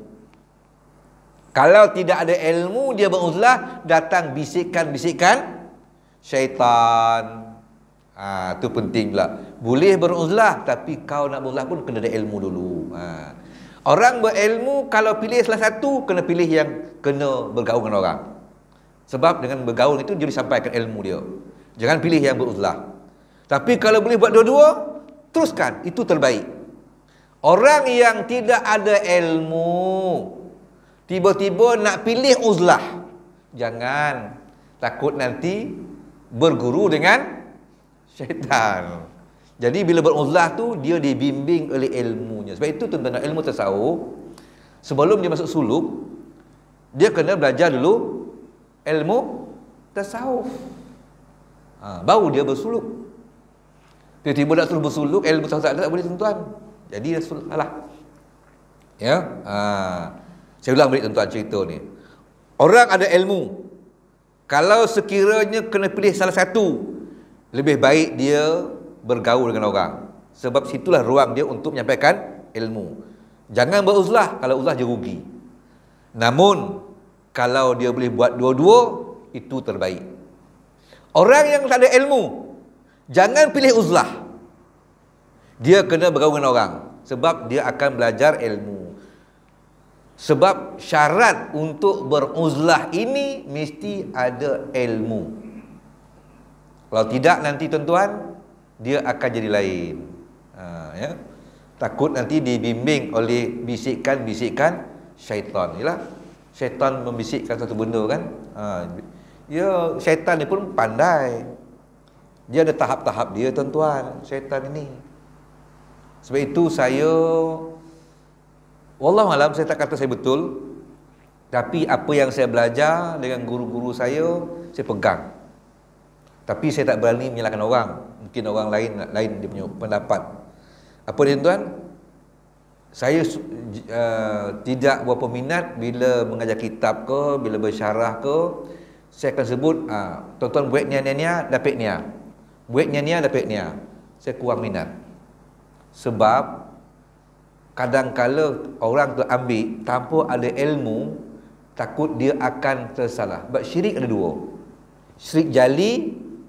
Speaker 1: Kalau tidak ada ilmu, dia beruzlah, datang bisikan-bisikan syaitan. Itu penting pula. Boleh beruzlah, tapi kau nak beruzlah pun kena ada ilmu dulu. Orang berilmu, kalau pilih salah satu, kena pilih yang kena bergaul dengan orang. Sebab dengan bergaul itu, dia disampaikan ilmu dia. Jangan pilih yang beruzlah. Tapi kalau boleh buat dua-dua, teruskan. Itu terbaik. Orang yang tidak ada ilmu, tiba-tiba nak pilih uzlah, jangan. Takut nanti berguru dengan syaitan. Jadi bila beruzlah tu, dia dibimbing oleh ilmunya. Sebab itu tuan-tuan, ilmu tasawuf, sebelum dia masuk suluk, dia kena belajar dulu ilmu tasawuf. Baru dia bersuluk. Tiba-tiba nak suruh bersuluk, ilmu tasawuf tak boleh tuan-tuan. Jadi dia salah. Ya. Saya ulang balik tuan-tuan cerita ni. Orang ada ilmu, kalau sekiranya kena pilih salah satu, lebih baik dia bergaul dengan orang. Sebab situlah ruang dia untuk menyampaikan ilmu. Jangan beruzlah, kalau uzlah dia rugi. Namun kalau dia boleh buat dua-dua, itu terbaik. Orang yang tak ada ilmu, jangan pilih uzlah. Dia kena bergaul dengan orang, sebab dia akan belajar ilmu. Sebab syarat untuk beruzlah ini mesti ada ilmu. Kalau tidak nanti tuan-tuan, dia akan jadi lain. Ya. Takut nanti dibimbing oleh bisikan-bisikan syaitan. Yalah, syaitan membisikkan satu benda kan. Ya, syaitan ni pun pandai. Dia ada tahap-tahap dia tuan-tuan, syaitan ini. Sebab itu saya, wallahualam, saya tak kata saya betul, tapi apa yang saya belajar dengan guru-guru saya pegang. Tapi saya tak berani menyalahkan orang. Mungkin orang lain dia punya pendapat. Apa dia tuan? Saya tidak berapa minat bila mengajar kitab ke, bila bersyarah ke, saya akan sebut, tuan-tuan buat ni-ni-ni, dapat ni. Buat ni-ni, dapat ni. Saya kurang minat. Sebab kadang-kala orang tu ambil tanpa ada ilmu, takut dia akan tersalah. Sebab syirik ada dua. Syirik jali,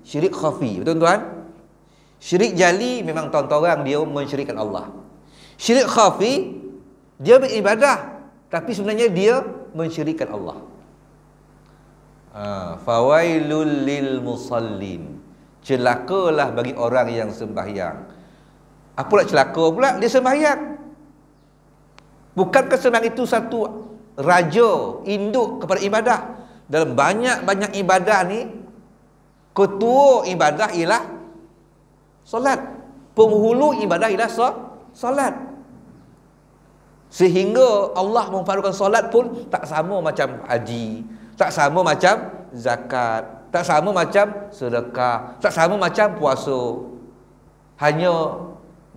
Speaker 1: syirik khafi. Betul tuan? Syirik jali memang tuan-tuan dia mensyirikkan Allah. Syirik khafi, dia beribadah, tapi sebenarnya dia mensyirikkan Allah. Fawailul lil musallin. Celakalah bagi orang yang sembahyang. Apa nak celaka pula? Dia sembahyang. Bukankah sembahyang itu satu raja induk kepada ibadah? Dalam banyak-banyak ibadah ni, ketua ibadah ialah solat. Penghulu ibadah ialah solat. Sehingga Allah memfardukan solat pun tak sama macam haji, tak sama macam zakat, tak sama macam sedekah, tak sama macam puasa. Hanya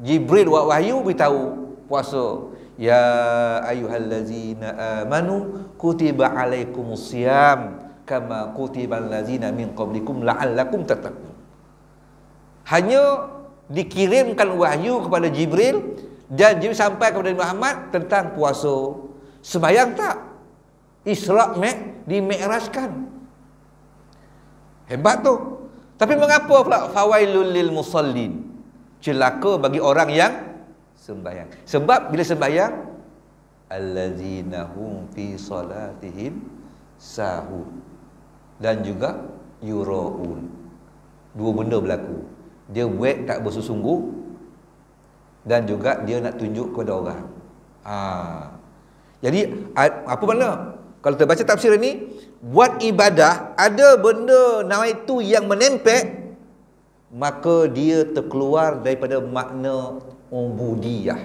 Speaker 1: Jibril wahyu beritahu puasa. Ya ayyuhallazina amanu kutiba alaikumusiyam kama kutibal ladzina min qablikum la'allakum tattaqun. Hanya dikirimkan wahyu kepada Jibril, dan Jibril sampai kepada Muhammad tentang puasa. Sembahyang tak? Isra' di-mi'rajkan. Hebat tu. Tapi mengapa pula fawailul lil musallin? Celaka bagi orang yang sembahyang. Sebab bila sembahyang, allazina hum fi salatihim sahun, dan juga yuraun. Dua benda berlaku. Dia buat tak bersungguh, dan juga dia nak tunjuk kepada orang. Jadi apa makna? Kalau kita baca tafsir ini, buat ibadah ada benda nawaitu yang menempel, maka dia terkeluar daripada makna ubudiyah.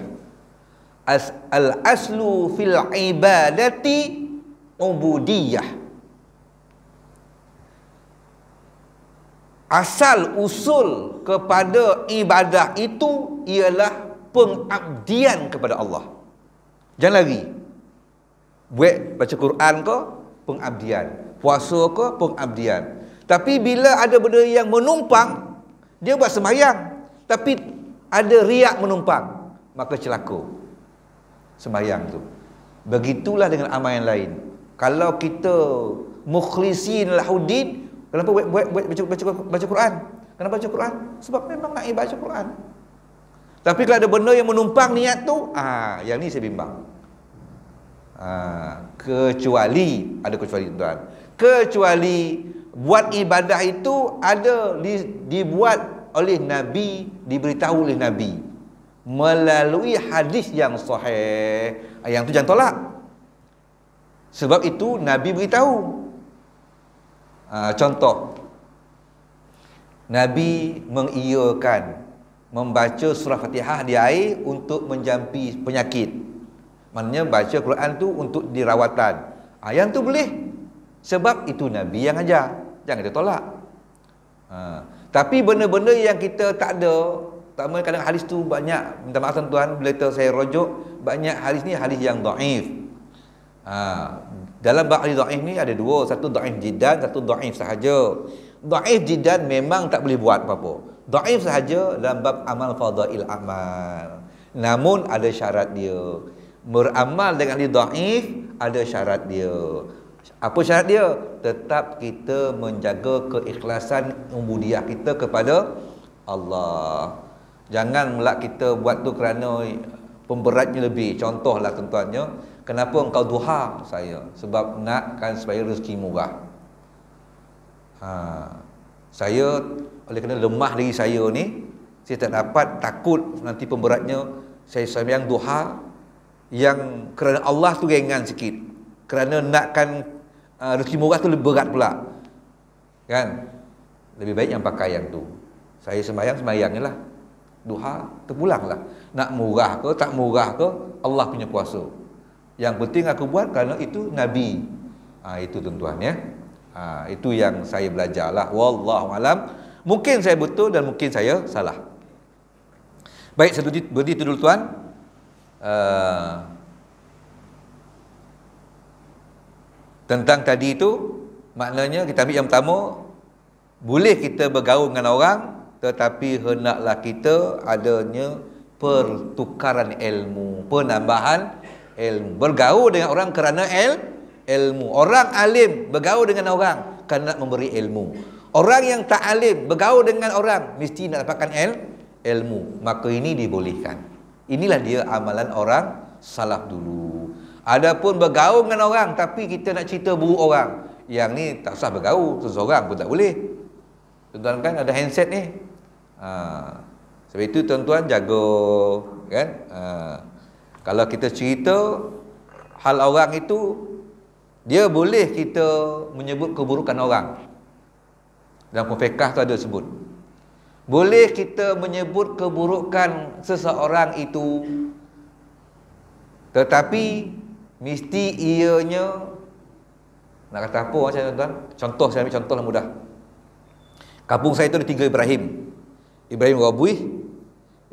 Speaker 1: Al-aslu fil ibadati ubudiyah. Asal usul kepada ibadah itu ialah pengabdian kepada Allah. Jangan lari. Buat baca Quran ke pengabdian, puasa ke pengabdian. Tapi bila ada benda yang menumpang, dia buat sembahyang tapi ada riak menumpang, maka celaka sembahyang tu. Begitulah dengan amal yang lain. Kalau kita mukhlisin lahuddin, kenapa buat baca Quran? Kenapa baca Quran? Sebab memang nak baca Quran. Tapi kalau ada benda yang menumpang niat tu, yang ni saya bimbang. Kecuali tuan. Kecuali buat ibadah itu ada dibuat oleh Nabi, diberitahu oleh Nabi melalui hadis yang sahih. Yang tu jangan tolak. Sebab itu Nabi beritahu. Contoh, Nabi mengiyakan membaca surah Fatihah di air untuk menjampi penyakit. Maknanya baca Quran tu untuk dirawatan. Yang tu boleh. Sebab itu Nabi yang ajar. Jangan kita tolak. Tapi benda-benda yang kita tak ada, tak mahu kadang hadis tu banyak, minta maaf tuan, bila saya rujuk, banyak hadis ni hadis yang dhaif. Dalam bab hadis dhaif ni ada dua, satu dhaif jiddan, satu dhaif sahaja. Dhaif jiddan memang tak boleh buat apa-apa. Dhaif sahaja dalam bab amal fadail amal. Namun ada syarat dia. Beramal dengan hadis dhaif ada syarat dia. Apa syarat dia? Tetap kita menjaga keikhlasan ubudiyah kita kepada Allah. Jangan pula kita buat tu kerana pemberatnya lebih. Contohlah tuan-tuannya, kenapa engkau duha? Saya sebab nakkan supaya rezeki murah. Saya oleh kerana lemah diri saya ni, saya tak dapat, takut nanti pemberatnya. Saya sembahyang duha yang kerana Allah tu ringan sikit, kerana nakkan rezeki murah tu lebih berat pula, kan? Lebih baik yang pakai yang tu. Saya sembahyang je lah, duha terpulang lah. Nak murah ke tak murah ke, Allah punya kuasa. Yang penting aku buat kerana itu Nabi. Itu tuan-tuan ya. Itu yang saya belajar lah. Wallahu alam. Mungkin saya betul dan mungkin saya salah. Baik, saya berdiri dulu tuan. Tentang tadi itu, maknanya kita ambil yang pertama, boleh kita bergaul dengan orang, tetapi hendaklah kita adanya pertukaran ilmu, penambahan ilmu. Bergaul dengan orang kerana ilmu. Orang alim bergaul dengan orang kerana nak memberi ilmu. Orang yang tak alim bergaul dengan orang mesti nak dapatkan ilmu. Maka ini dibolehkan. Inilah dia amalan orang salaf dulu. Adapun bergaul dengan orang tapi kita nak cerita buruk orang, yang ni tak usah bergaul, seseorang pun tak boleh. Tuan-tuan kan ada handset ni. Sebab itu tuan-tuan jaga, kan? Kalau kita cerita hal orang itu, dia boleh kita menyebut keburukan orang. Dalam fiqh tu ada sebut. Boleh kita menyebut keburukan seseorang itu, tetapi mesti ianya, nak kata apa macam tuan? Contoh, saya ambil contoh lah mudah. Kampung saya tu ada 3 Ibrahim. Ibrahim Rabuih,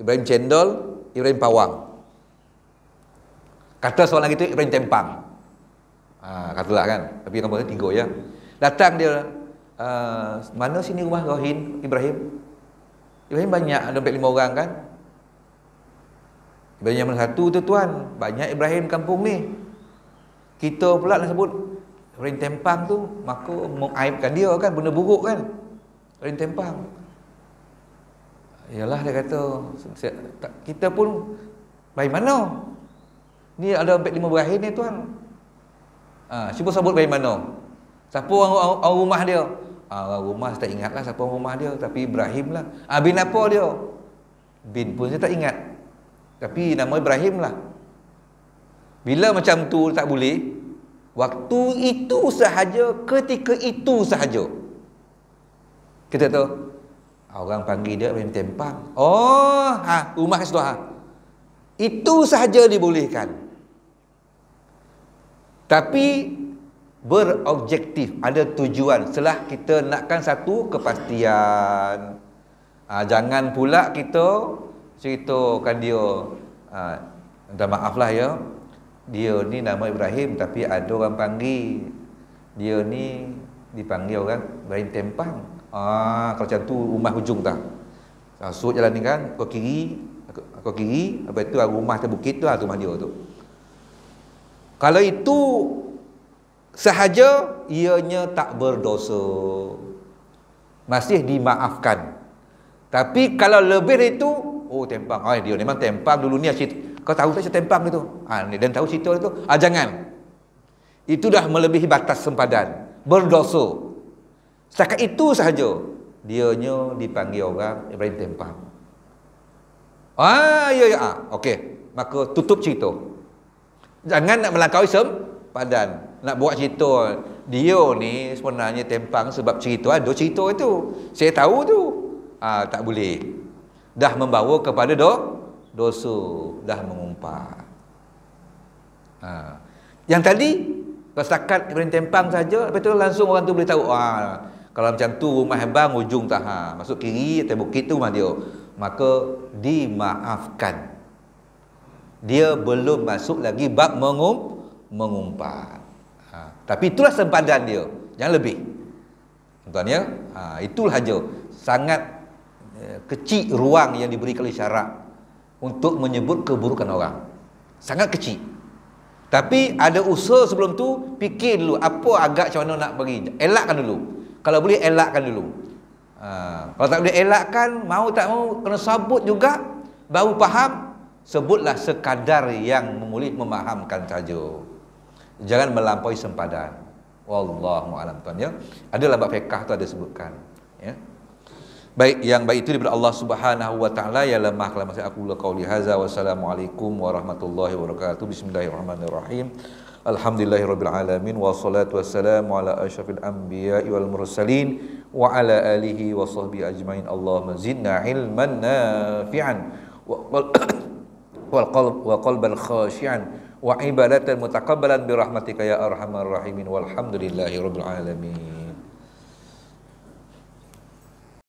Speaker 1: Ibrahim Cendol, Ibrahim Pawang. Kata seorang lagi tu Ibrahim Tempang. Katalah kan. Tapi kampung saya 3 ya. Datang dia, mana sini rumah Rohin Ibrahim? Ibrahim banyak, ada 5 orang kan. Ibrahim yang mana satu tu tuan, banyak Ibrahim kampung ni. Kita pula nak sebut Ibrahim Tempang tu, maka mengaibkan dia kan, benda buruk kan. Ibrahim Tempang. Yalah, dia kata, kita pun Ibrahim mana? Ni ada 4-5 Ibrahim ni tuan. Cuba sebut Ibrahim mana? Siapa orang rumah dia? Orang rumah saya tak ingat lah siapa orang rumah dia, tapi Ibrahim lah. Bin apa dia? Bin pun saya tak ingat, tapi nama Ibrahim lah. Bila macam tu tak boleh, waktu itu sahaja, ketika itu sahaja kita tahu orang panggil dia Ibrahim Tempang. Rumah kat situ. Itu sahaja dibolehkan. Tapi berobjektif, ada tujuan. Setelah kita nakkan satu kepastian. Jangan pula kita ceritakan dia, minta maaf lah ya, dia ni nama Ibrahim tapi ada orang panggil dia ni, dipanggil orang Ibrahim Tempang. Kalau macam tu rumah hujung tak. Masuk jalan ni kan, kau kiri, lepas tu rumah terbukit tu, rumah dia tu. Kalau itu sahaja, ianya tak berdosa, masih dimaafkan. Tapi kalau lebih dari itu, Tempang, dia memang Tempang dulu ni, kau tahu tak cerita Tempang itu? Dan tahu cerita itu? Jangan. Itu dah melebihi batas sempadan, berdosa. Setakat itu sahaja, dianya dipanggil orang Ibrahim Tempang. Okey, maka tutup cerita. Jangan nak melangkaui sempadan. Nak buat cerita dia ni sebenarnya Tempang sebab cerita, ada cerita itu, saya tahu tu. Tak boleh. Dah membawa kepada dosa, dah mengumpat. Yang tadi kalau setakat Ibrahim Tempang saja, lepas tu langsung orang tu boleh tahu, kalau macam tu rumah abang ujung tak, masuk kiri atas bukit tu rumah dia, maka dimaafkan. Dia belum masuk lagi bab mengumpat. Tapi itulah sempadan dia, jangan lebih. Tuan ya, itulah saja. Sangat kecil ruang yang diberikan oleh syarak untuk menyebut keburukan orang. Sangat kecil. Tapi ada usaha sebelum tu, fikir dulu apa agak macam mana nak bagi. Elakkan dulu. Kalau boleh elakkan dulu. Kalau tak boleh elakkan, mau tak mau kena sabut juga, baru faham, sebutlah sekadar yang boleh memahamkan saja. Jangan melampaui sempadan. Wallahu a'lam tuan ya. Adalah bab fiqh tu ada sebutkan ya. Baik, yang baik itu daripada Allah Subhanahu wa taala. Ya lemah kalam saya aku qauli hadza wassalamualaikum warahmatullahi wabarakatuh. Bismillahirrahmanirrahim. Alhamdulillahirabbil alamin wassalatu wassalamu ala asyrafil anbiya'i wal mursalin wa ala alihi wa sahbihi ajmain. Allahumma zidna ilman nafi'an wa qalban khashi'an wa ibadatan mutakabbalan bi rahmatika ya arhamar rahimin walhamdulillahi rabbil alamin.